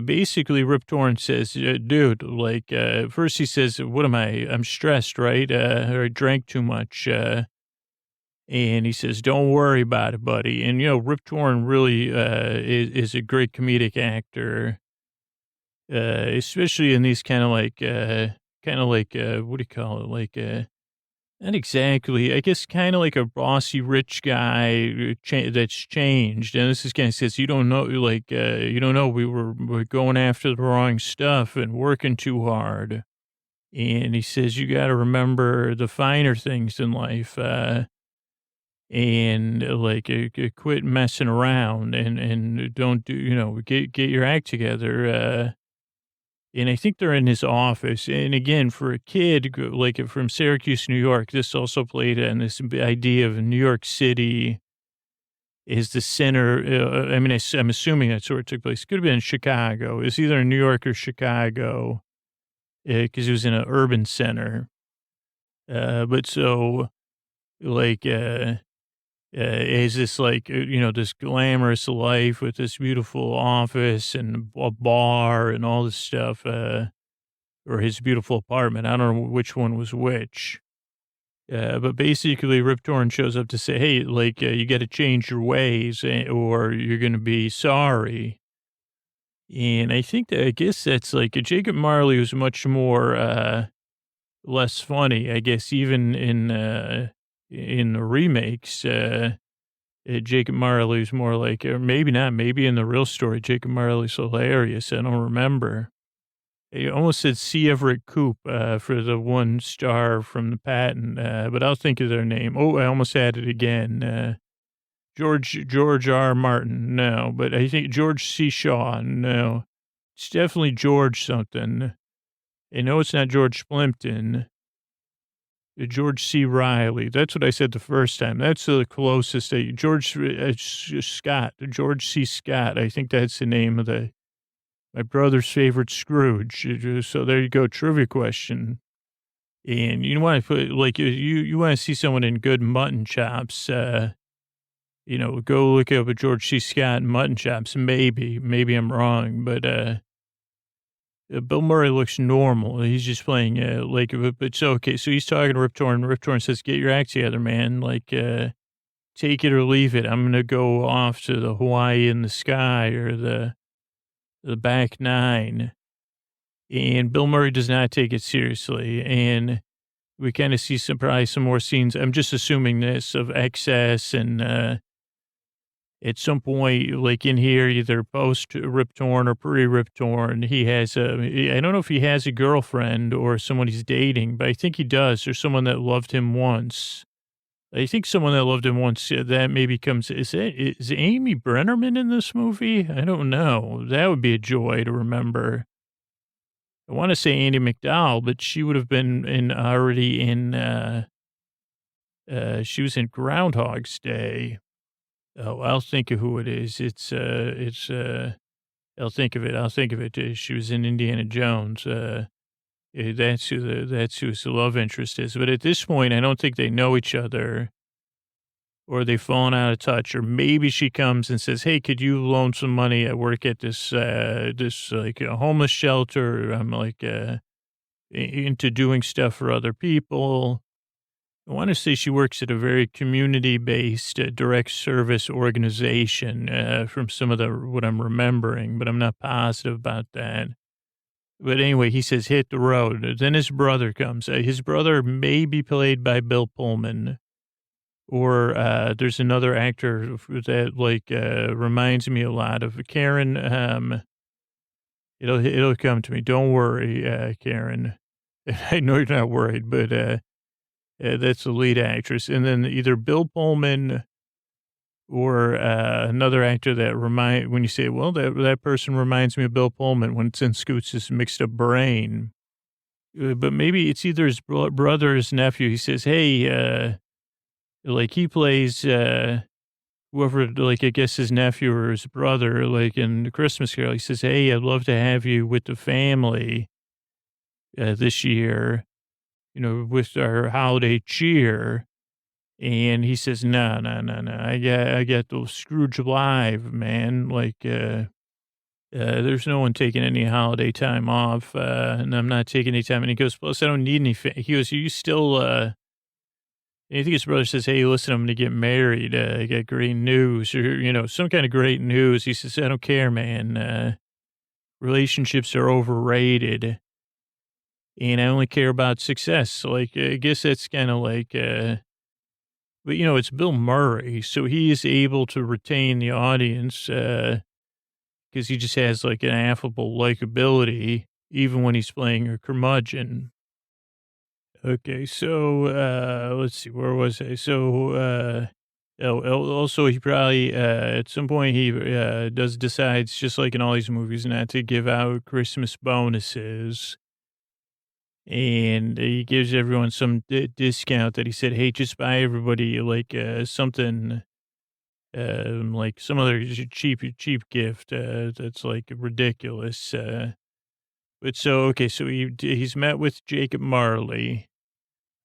basically, Rip Torn says, dude, like, first he says, what am I? I'm stressed, right? Or I drank too much. And he says, don't worry about it, buddy. And, Rip Torn really is a great comedic actor, especially in these kind of like, what do you call it? Like, not exactly, I guess kind of like a bossy rich guy that's changed. And this is kind of says, you don't know, like, you don't know, we're going after the wrong stuff and working too hard. And he says, you got to remember the finer things in life. And like, quit messing around and don't do, get your act together. And I think they're in his office. And again, for a kid, like from Syracuse, New York, this also played in this idea of New York City is the center. I'm assuming that's where it took place. It could have been in Chicago. It's either in New York or Chicago because it was in an urban center. But so like, is this like, this glamorous life with this beautiful office and a bar and all this stuff, or his beautiful apartment. I don't know which one was which. But basically Rip Torn shows up to say, hey, like, you got to change your ways or you're going to be sorry. And I guess that's like Jacob Marley was much more, less funny, I guess, even in the remakes, Jacob Marley's more like, or maybe not, maybe in the real story, Jacob Marley's hilarious. I don't remember. I almost said C. Everett Koop for the one star from the Patton, but I'll think of their name. Oh, I almost had it again. George R. Martin, no, but I think George C. Shaw, no. It's definitely George something. I know it's not George Plimpton. George C. Riley. That's what I said the first time. That's the closest. George Scott. George C. Scott. I think that's the name of my brother's favorite Scrooge. So there you go. Trivia question. And you want to put like you want to see someone in good mutton chops. Go look up a George C. Scott mutton chops. Maybe I'm wrong, but Bill Murray looks normal. He's just playing but so okay. So he's talking to Rip Torn. Rip Torn says, "Get your act together, man. Like, take it or leave it. I'm gonna go off to the Hawaii in the sky or the back nine." And Bill Murray does not take it seriously, and we kind of see probably some more scenes. I'm just assuming this of excess and. At some point, like in here, either post Rip Torn or pre-Rip Torn, he has I don't know if he has a girlfriend or someone he's dating, but I think he does. There's someone that loved him once. I think someone that loved him once, that maybe comes, is Amy Brennerman in this movie? I don't know. That would be a joy to remember. I want to say Andy McDowell, but she would have been she was in Groundhog's Day. Oh, I'll think of who it is. It's I'll think of it. I'll think of it. She was in Indiana Jones. That's who the love interest is. But at this point, I don't think they know each other, or they've fallen out of touch, or maybe she comes and says, "Hey, could you loan some money? I work at this like a homeless shelter. I'm like into doing stuff for other people." I want to say she works at a very community-based direct service organization from some of what I'm remembering, but I'm not positive about that. But anyway, he says, hit the road. Then his brother comes. His brother may be played by Bill Pullman, or there's another actor that like reminds me a lot of Karen. It'll come to me. Don't worry, Karen. I know you're not worried, but that's the lead actress. And then either Bill Pullman or another actor that when you say, well, that person reminds me of Bill Pullman when it's in Scoots' mixed up brain. But maybe it's either his brother or his nephew. He says, hey, like he plays whoever, like I guess his nephew or his brother, like in the Christmas Carol. He says, hey, I'd love to have you with the family this year, with our holiday cheer. And he says, no. I got those Scrooge live, man. Like, there's no one taking any holiday time off, and I'm not taking any time. And he goes, plus I don't need any. He goes, you still, and I think his brother says, hey, listen, I'm going to get married. I got great news, or, some kind of great news. He says, I don't care, man. Relationships are overrated. And I only care about success. So, like, I guess that's kind of like, but, it's Bill Murray. So he is able to retain the audience because he just has like an affable likability, even when he's playing a curmudgeon. Okay, so let's see, where was I? So also he probably, at some point he decides, just like in all these movies, not to give out Christmas bonuses. And he gives everyone some discount that he said, hey, just buy everybody like something, like some other cheap gift that's like ridiculous. But so, okay, so he's met with Jacob Marley.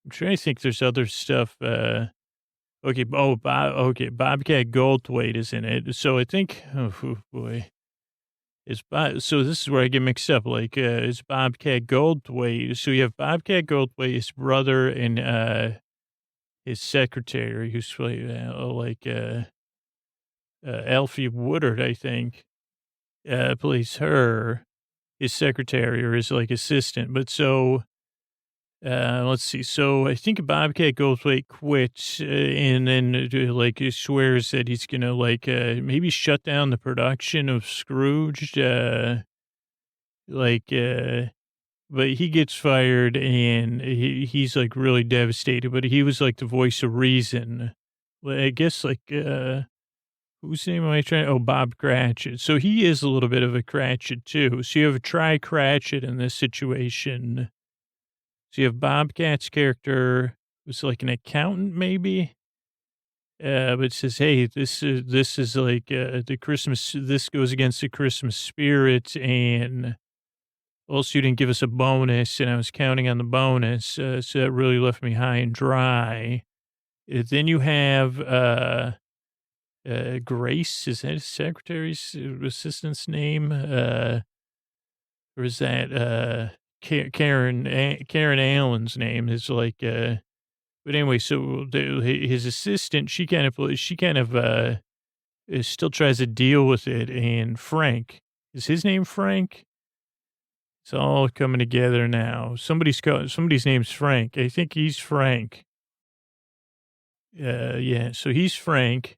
I'm trying to think there's other stuff. Okay, Bobcat Goldthwait is in it. So I think, oh boy. So this is where I get mixed up. Like, it's Bobcat Goldthwait. So you have Bobcat Goldthwait, his brother, and his secretary, who's Alfie Woodard, I think, plays her, his secretary or his like assistant. But so, let's see. So I think Bobcat Goldthwait quits and then like swears that he's going to like maybe shut down the production of Scrooged. But he gets fired and he's like really devastated. But he was like the voice of reason. I guess like whose name am I trying? Oh, Bob Cratchit. So he is a little bit of a Cratchit too. So you have a Cratchit in this situation. So you have Bobcat's character, who's like an accountant, maybe, but it says, "Hey, this is like the Christmas. This goes against the Christmas spirit, and also you didn't give us a bonus, and I was counting on the bonus, so that really left me high and dry." Then you have Grace. Is that his secretary's assistant's name? Or is that Karen Allen's name is like, but anyway, so his assistant, she kind of still tries to deal with it. And Frank, is his name Frank? It's all coming together now. Somebody's name's Frank. I think he's Frank. Yeah. So he's Frank.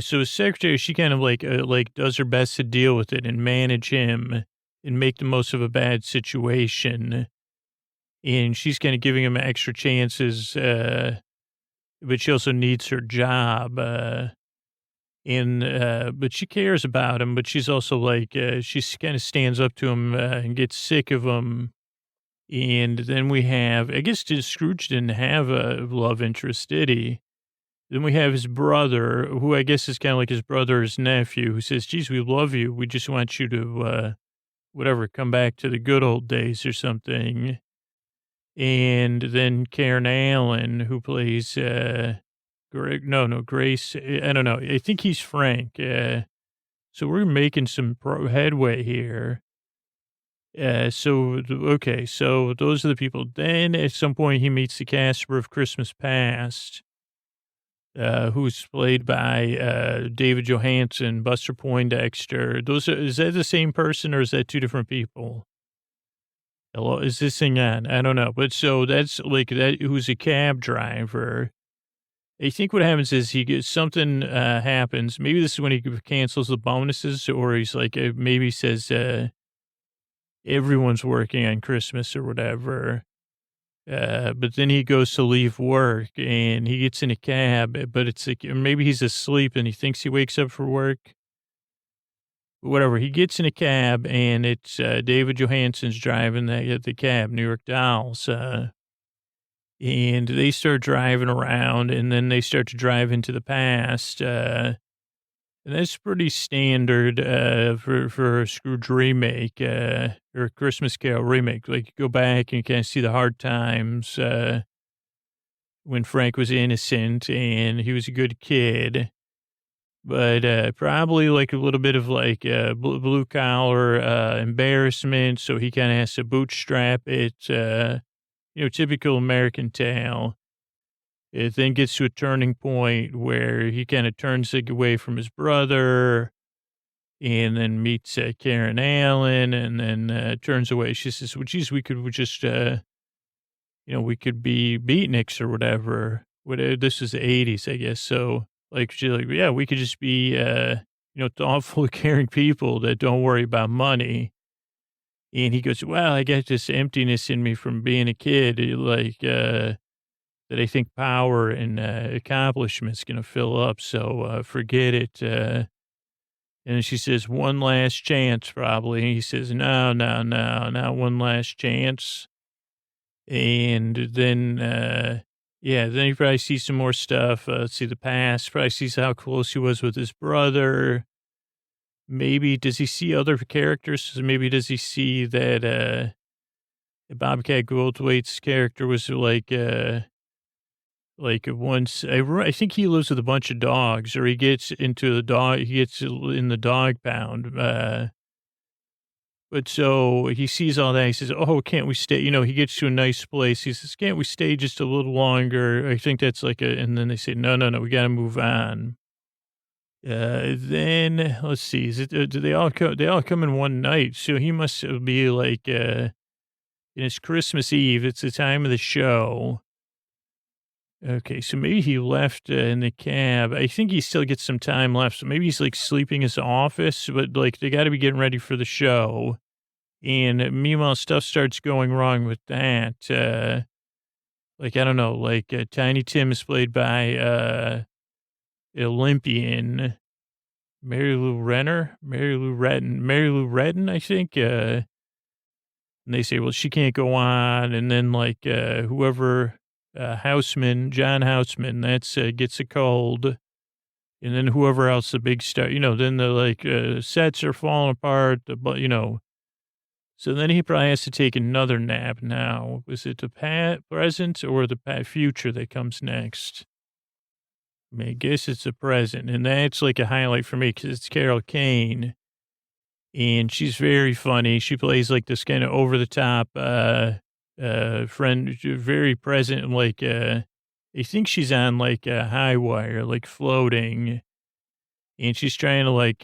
So his secretary, she kind of like does her best to deal with it and manage him and make the most of a bad situation. And she's kind of giving him extra chances, but she also needs her job. But she cares about him, but she's also like, she kind of stands up to him and gets sick of him. And then we have, I guess Scrooge didn't have a love interest, did he? Then we have his brother, who I guess is kind of like his brother's nephew, who says, geez, we love you. We just want you to, whatever, come back to the good old days or something. And then Karen Allen, who plays, Grace. I don't know. I think he's Frank. So we're making some headway here. Okay, so those are the people. Then at some point he meets the Casper of Christmas Past, who's played by David Johansen, Buster Poindexter. Is that the same person or is that two different people? Hello, is this thing on? I don't know. But so that's like that, who's a cab driver. I think what happens is he gets something happens. Maybe this is when he cancels the bonuses, or he's like, maybe says, everyone's working on Christmas or whatever. But then he goes to leave work and he gets in a cab, but it's like, maybe he's asleep and he thinks he wakes up for work. Whatever. He gets in a cab and it's David Johansen's driving the cab, New York Dolls. And they start driving around and then they start to drive into the past. And that's pretty standard for a Scrooge remake or a Christmas Carol remake. Like, you go back and you kind of see the hard times when Frank was innocent and he was a good kid. But probably like a little bit of like blue collar embarrassment. So he kind of has to bootstrap it, typical American tale. It then gets to a turning point where he kind of turns away from his brother and then meets Karen Allen and then turns away. She says, well, geez, we could just, we could be beatniks or whatever. This is the 80s, I guess. So like, she's like, yeah, we could just be, thoughtful, caring people that don't worry about money. And he goes, well, I got this emptiness in me from being a kid. That I think power and accomplishment's going to fill up. So forget it. And she says, one last chance, probably. And he says, no, not one last chance. And then, then you probably see some more stuff. See the past, probably sees how close he was with his brother. Maybe does he see other characters? Maybe does he see that Bobcat Goldthwait's character was like once, I think he lives with a bunch of dogs, or he gets in the dog pound. But so he sees all that. He says, oh, can't we stay? He gets to a nice place. He says, can't we stay just a little longer? I think that's and then they say, no, we got to move on. Then let's see, do they all come? They all come in one night. So he must be like, in his Christmas Eve. It's the time of the show. Okay, so maybe he left in the cab. I think he still gets some time left. So maybe he's like sleeping in his office, but like they got to be getting ready for the show. And meanwhile, stuff starts going wrong with that. I don't know, like Tiny Tim is played by Olympian Mary Lou Retton, I think. And they say, well, she can't go on. And then like whoever... John Houseman, gets a cold. And then whoever else, the big star, then the sets are falling apart, So then he probably has to take another nap now. Is it the present or the future that comes next? I guess it's the present. And that's like a highlight for me because it's Carol Kane. And she's very funny. She plays like this kind of over the top, friend, very present, like, I think she's on like a high wire, like floating, and she's trying to like,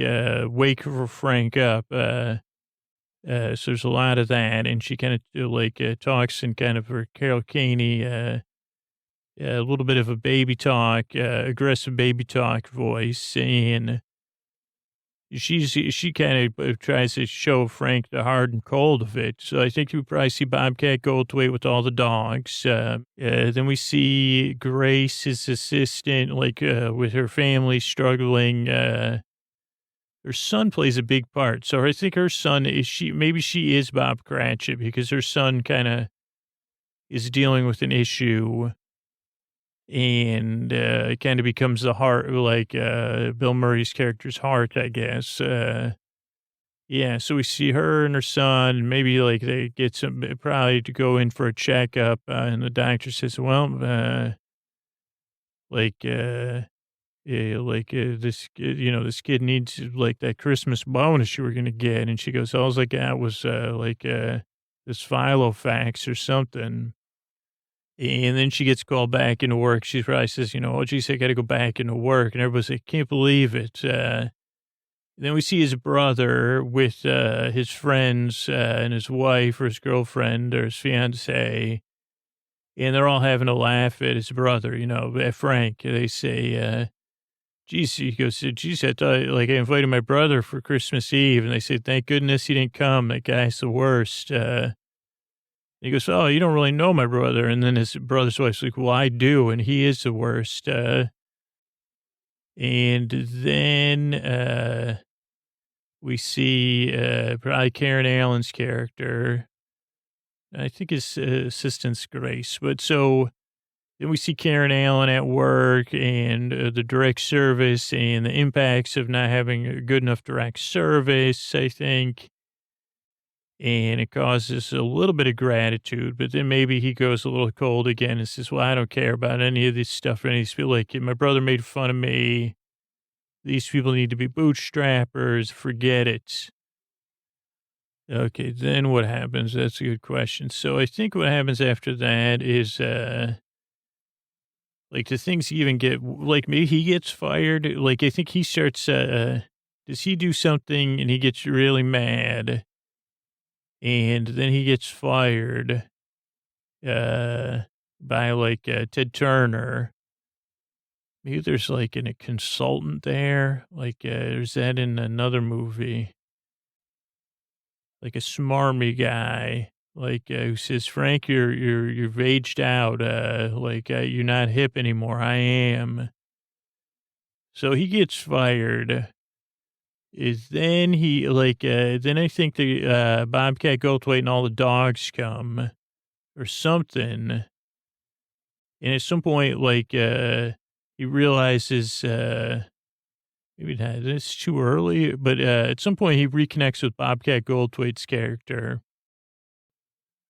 wake Frank up. So there's a lot of that, and she kind of talks in kind of her Carol Caney, a little bit of a baby talk, aggressive baby talk voice, and she kind of tries to show Frank the hard and cold of it. So I think you probably see Bobcat Goldthwait with all the dogs. Then we see Grace, his assistant, with her family struggling. Her son plays a big part. So I think her son maybe she is Bob Cratchit because her son kind of is dealing with an issue. and it kind of becomes the heart, like Bill Murray's character's heart, I guess. Yeah, so we see her and her son. Maybe like they get some probably to go in for a checkup, and the doctor says, "Well, like, yeah, like this, this kid needs like that Christmas bonus you were gonna get." And she goes, "All I got was this Filofax or something." And then she gets called back into work. She probably says, "Oh, geez, I got to go back into work." And everybody's like, "Can't believe it." Then we see his brother with his friends and his wife or his girlfriend or his fiance, and they're all having a laugh at his brother, at Frank. They say, geez, he goes, geez, I thought, like, I invited my brother for Christmas Eve. And they say, thank goodness he didn't come. That guy's the worst. He goes, oh, you don't really know my brother. And then his brother's wife's like, well, I do. And he is the worst. And then we see probably Karen Allen's character. I think his assistant's Grace. But so then we see Karen Allen at work and the direct service and the impacts of not having a good enough direct service, I think. And it causes a little bit of gratitude, but then maybe he goes a little cold again and says, well, I don't care about any of this stuff. And he's feel like my brother made fun of me. These people need to be bootstrappers. Forget it. Okay, then what happens? That's a good question. So I think what happens after that is, like the things even get, like maybe he gets fired. Like I think he starts, does he do something and he gets really mad and then he gets fired, by like, Ted Turner. Maybe there's like a consultant there. Like, there's that in another movie, like a smarmy guy. Like, who says, Frank, you've aged out. You're not hip anymore. I am. So he gets fired. Is then he then I think the, Bobcat Goldthwait and all the dogs come or something. And at some point, he realizes, maybe not, it's too early, but, at some point he reconnects with Bobcat Goldthwait's character.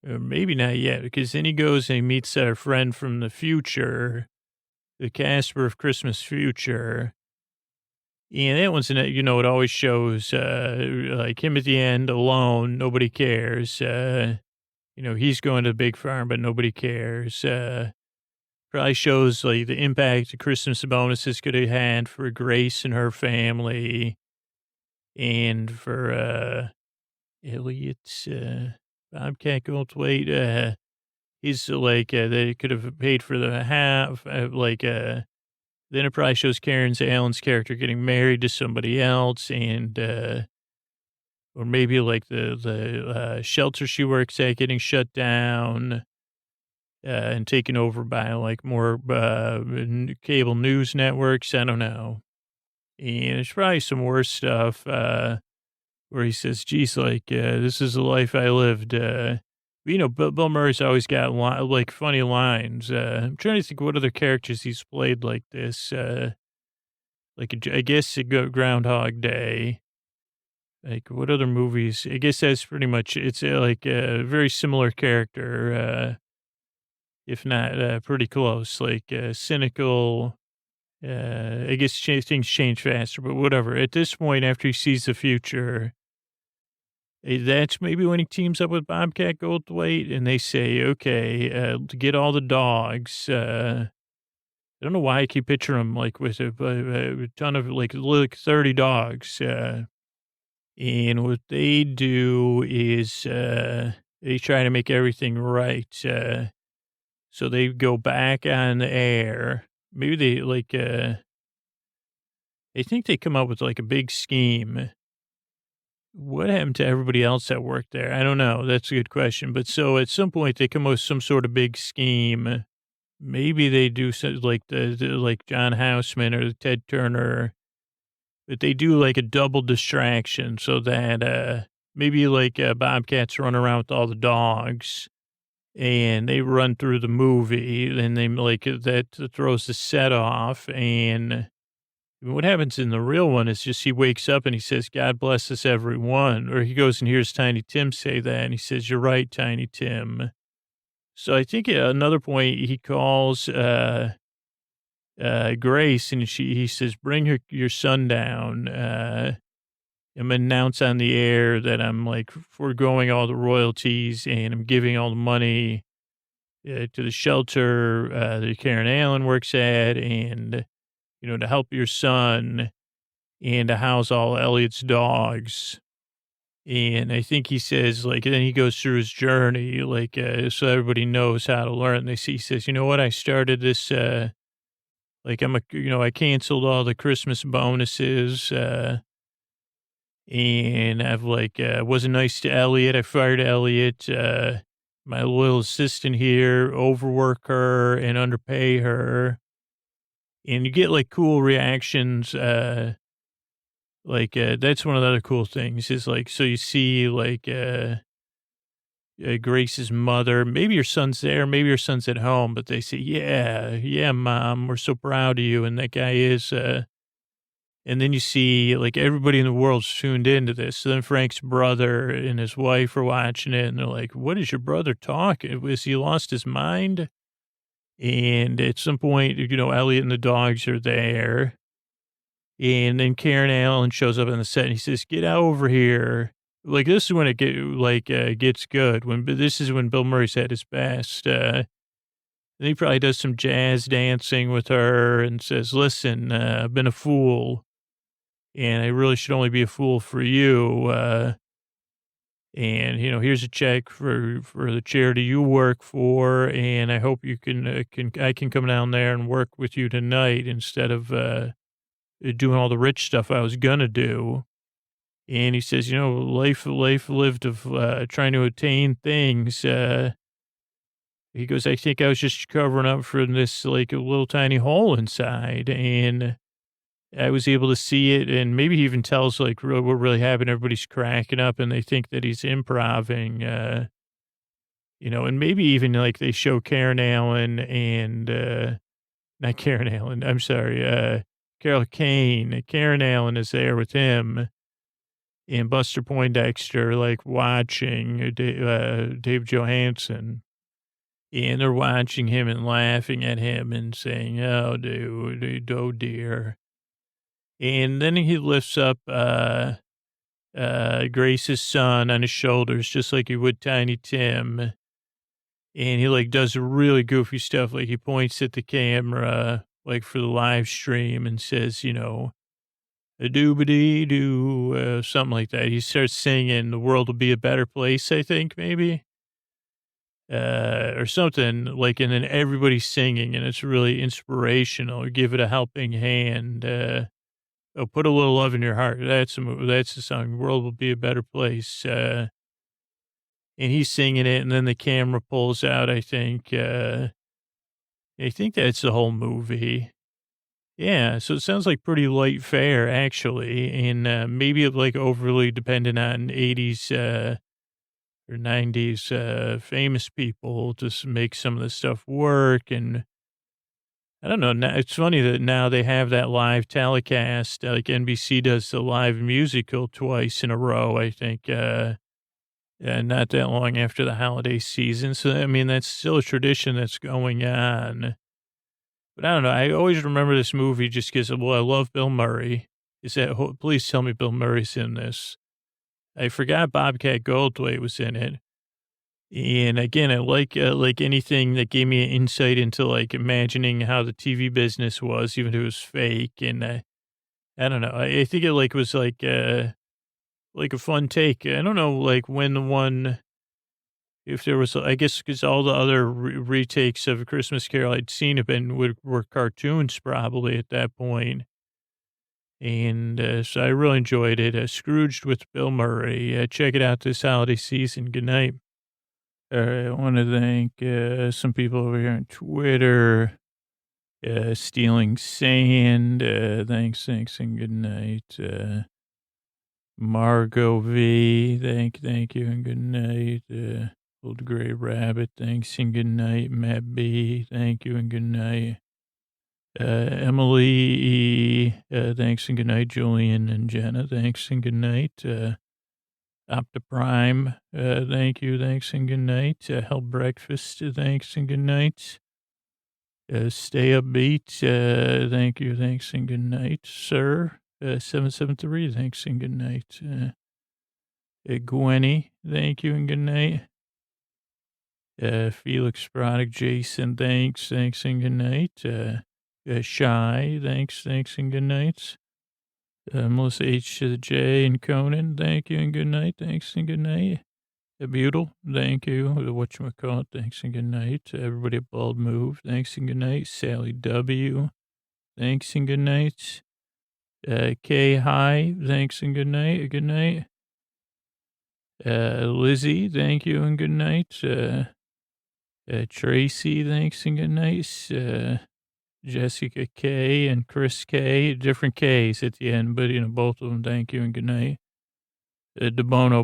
Or maybe not yet, because then he goes and he meets our friend from the future, the Casper of Christmas Future. And that one's, it always shows, like him at the end alone, nobody cares. He's going to the big farm, but nobody cares. Probably shows like the impact the Christmas bonuses could have had for Grace and her family and for, Elliot's, Bobcat Goldthwait. He's like, they could have paid for the half, the Enterprise shows Allen's character getting married to somebody else, and or maybe like the shelter she works at getting shut down and taken over by like more cable news networks. I don't know. And there's probably some worse stuff where he says, geez, this is the life I lived. Bill Murray's always got like funny lines. I'm trying to think what other characters he's played like this. I guess Groundhog Day. Like what other movies? I guess that's pretty much, it's like a very similar character, if not pretty close, cynical. I guess things change faster, but whatever. At this point, after he sees the future, that's maybe when he teams up with Bobcat Goldthwait and they say, okay, to get all the dogs. I don't know why I keep picturing him like with a ton of like 30 dogs. And what they do is they try to make everything right. So they go back on the air. Maybe they I think they come up with like a big scheme. What happened to everybody else that worked there? I don't know. That's a good question. But so at some point they come up with some sort of big scheme. Maybe they do like like John Houseman or Ted Turner, but they do like a double distraction so that maybe Bobcats run around with all the dogs, and they run through the movie, and they like that throws the set off. And what happens in the real one is just he wakes up and he says, "God bless us, everyone," or he goes and hears Tiny Tim say that, and he says, "You're right, Tiny Tim." So I think at another point he calls Grace, and he says, "Bring your son down. I'm gonna announce on the air that I'm like foregoing all the royalties and I'm giving all the money to the shelter that Karen Allen works at, and to help your son and to house all Elliot's dogs." And I think he says, like, then he goes through his journey, like, so everybody knows how to learn. He says, "You know what? I started this, like, I canceled all the Christmas bonuses, and I've like, wasn't nice to Elliot. I fired Elliot, my loyal assistant here, overwork her and underpay her." And you get like cool reactions, that's one of the other cool things is like, so you see like, Grace's mother, maybe your son's there, maybe your son's at home, but they say, yeah, Mom, we're so proud of you. And that guy is, and then you see like everybody in the world's tuned into this. So then Frank's brother and his wife are watching it, and they're like, "What is your brother talking? Was he lost his mind?" And at some point, Elliot and the dogs are there. And then Karen Allen shows up on the set and he says, "Get over here." Like, this is when it gets good. This is when Bill Murray's at his best. And he probably does some jazz dancing with her and says, "Listen, I've been a fool, and I really should only be a fool for you. And, here's a check for the charity you work for. And I hope you I can come down there and work with you tonight instead of, doing all the rich stuff I was gonna do." And he says, life lived of, trying to attain things. He goes, "I think I was just covering up for this, like a little tiny hole inside. And I was able to see it." And maybe he even tells like really what really happened. Everybody's cracking up and they think that he's improving, and maybe even like they show Karen Allen and, not Karen Allen, I'm sorry, Carol Kane. Karen Allen is there with him and Buster Poindexter, like watching Dave Johansen. And they're watching him and laughing at him and saying, "Oh, dude, oh dear." And then he lifts up Grace's son on his shoulders, just like he would Tiny Tim. And he like does really goofy stuff. Like he points at the camera, like for the live stream, and says, "A doobity doo," something like that. He starts singing "The World Will Be a Better Place," I think, maybe, or something like, and then everybody's singing, and it's really inspirational. Give it a helping hand. "Oh, put a little love in your heart." That's the song. "The World Will Be a Better Place." And he's singing it, and then the camera pulls out, I think. I think that's the whole movie. Yeah, so it sounds like pretty light fare, actually, and maybe like overly dependent on 80s or 90s famous people to make some of this stuff work. And I don't know. Now, it's funny that now they have that live telecast, like NBC does the live musical twice in a row, I think, not that long after the holiday season. So, I mean, that's still a tradition that's going on. But I don't know. I always remember this movie just because, well, I love Bill Murray. Please tell me Bill Murray's in this. I forgot Bobcat Goldthwait was in it. And again, I like anything that gave me an insight into like imagining how the TV business was, even if it was fake. And I don't know. I think it was like a fun take. I don't know, like when the one, if there was, I guess, because all the other retakes of A Christmas Carol I'd seen were cartoons probably at that point. And so I really enjoyed it. Scrooged with Bill Murray. Check it out this holiday season. Good night. All right, I want to thank some people over here on Twitter. Stealing Sand. Thanks, and good night. Margot V. Thank you, and good night. Old Gray Rabbit, thanks and good night. Matt B, thank you and good night. Emily, thanks and good night. Julian and Jenna, thanks and good night. Optiprime, thank you, thanks and good night. Help Breakfast, thanks and good night. Stay Upbeat, thank you, thanks and good night, sir. 773, thanks and good night. Gwenny, thank you and good night. Felix Product, Jason, thanks and good night. Shy, thanks and good night. Melissa H to the J and Conan, thank you and good night, thanks and good night. Butyl, thank you. Whatchamacallit, thanks and good night. Everybody at Bald Move, thanks and good night. Sally W, thanks and good night. K Hi, thanks and good night. Good night. Lizzie, thank you and good night. Tracy, thanks and good night. Jessica K and Chris K, different K's at the end, but both of them, thank you and good night. DeBono,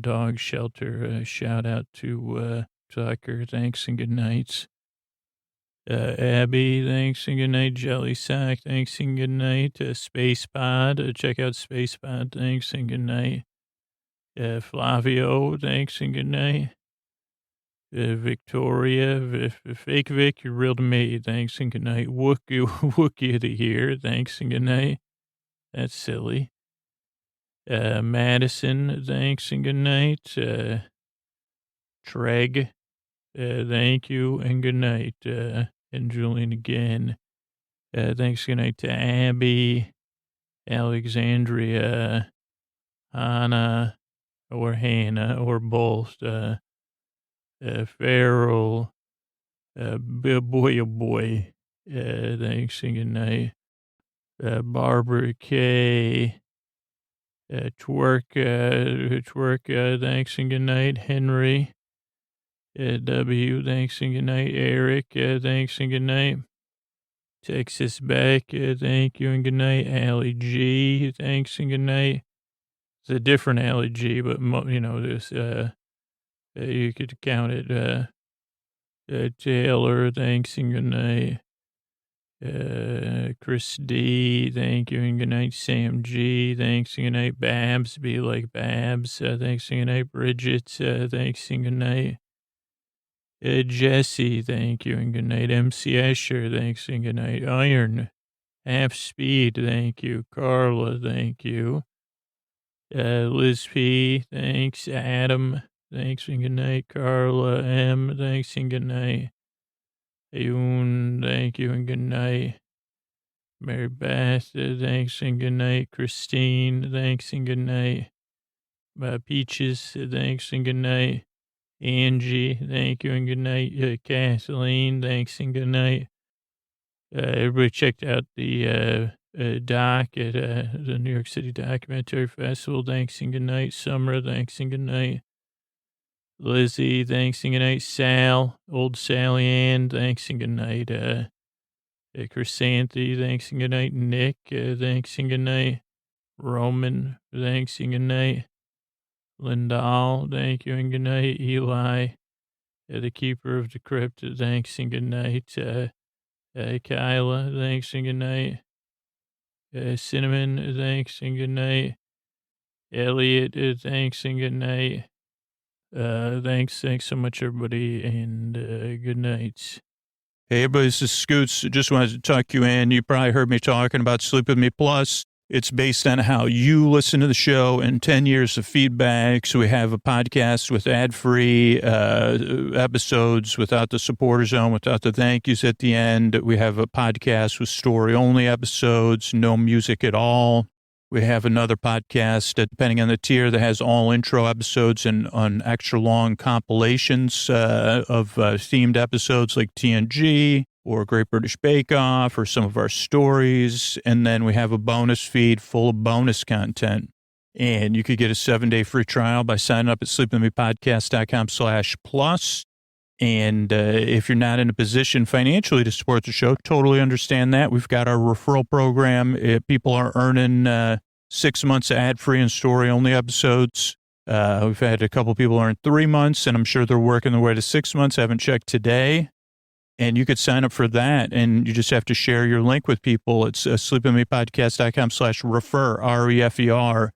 Dog Shelter, shout out to Tucker, thanks and good night. Abby, thanks and good night. Jelly Sack, thanks and good night. Space Pod, check out Space Pod, thanks and good night. Flavio, thanks and good night. Victoria, Fake Vic, you're real to me, thanks and good night. Wookie of the year, thanks and good night. That's silly. Madison, thanks and good night. Treg, thank you and good night. And Julian again. Thanks, good night to Abby, Alexandria, Hannah, or Hannah, or both. Farrell, boy, oh boy. Thanks and good night. Barbara K. Twerk, thanks and good night. Henry, W, thanks and good night. Eric, thanks and good night. Texas Beck, thank you and good night. Allie G, thanks and good night. It's a different Allie G, but this, you could count it. Taylor, thanks and good night. Chris D, thank you and good night. Sam G, thanks and good night. Babs, be like Babs, thanks and good night. Bridget, thanks and good night. Jesse, thank you and good night. MC Escher, thanks and good night. Iron, Half Speed, thank you. Carla, thank you. Liz P, thanks. Adam, thanks and good night. Carla M, thanks and good night. Ayun, thank you and good night. Mary Beth, thanks and good night. Christine, thanks and good night. Peaches, thanks and good night. Angie, thank you and good night. Kathleen, thanks and good night. Everybody checked out the doc at the New York City Documentary Festival. Thanks and good night. Summer, thanks and good night. Lizzie, thanks and good night. Sal, old Sally Ann, thanks and good night. Chrysanthi, thanks and good night. Nick, thanks and good night. Roman, thanks and good night. Lindall, thank you and good night. Eli, the keeper of the crypt, thanks and good night. Kyla, thanks and good night. Cinnamon, thanks and good night. Elliot, thanks and good night. Thanks so much, everybody, and good night. Hey, everybody, this is Scoots. Just wanted to tuck you in. You probably heard me talking about Sleep With Me Plus. It's based on how you listen to the show and 10 years of feedback. So we have a podcast with ad-free episodes without the supporter zone, without the thank yous at the end. We have a podcast with story-only episodes, no music at all. We have another podcast, depending on the tier, that has all intro episodes and on extra long compilations of themed episodes like TNG or Great British Bake Off or some of our stories. And then we have a bonus feed full of bonus content. And you could get a 7-day free trial by signing up at sleepwithmepodcast.com/plus. And if you're not in a position financially to support the show, totally understand that. We've got our referral program. If people are earning 6 months of ad-free and story-only episodes, We've had a couple people earn 3 months, and I'm sure they're working their way to 6 months. I haven't checked today. And you could sign up for that, and you just have to share your link with people. It's sleepwithmepodcast.com/refer, REFER.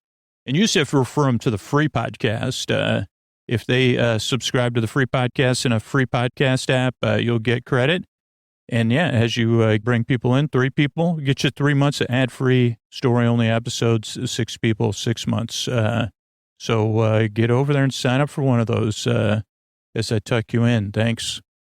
And you just have to refer them to the free podcast. If they subscribe to the free podcast in a free podcast app, you'll get credit. And yeah, as you bring people in, 3 people, get you 3 months of ad-free, story-only episodes, 6 people, 6 months. So get over there and sign up for one of those as I tuck you in. Thanks.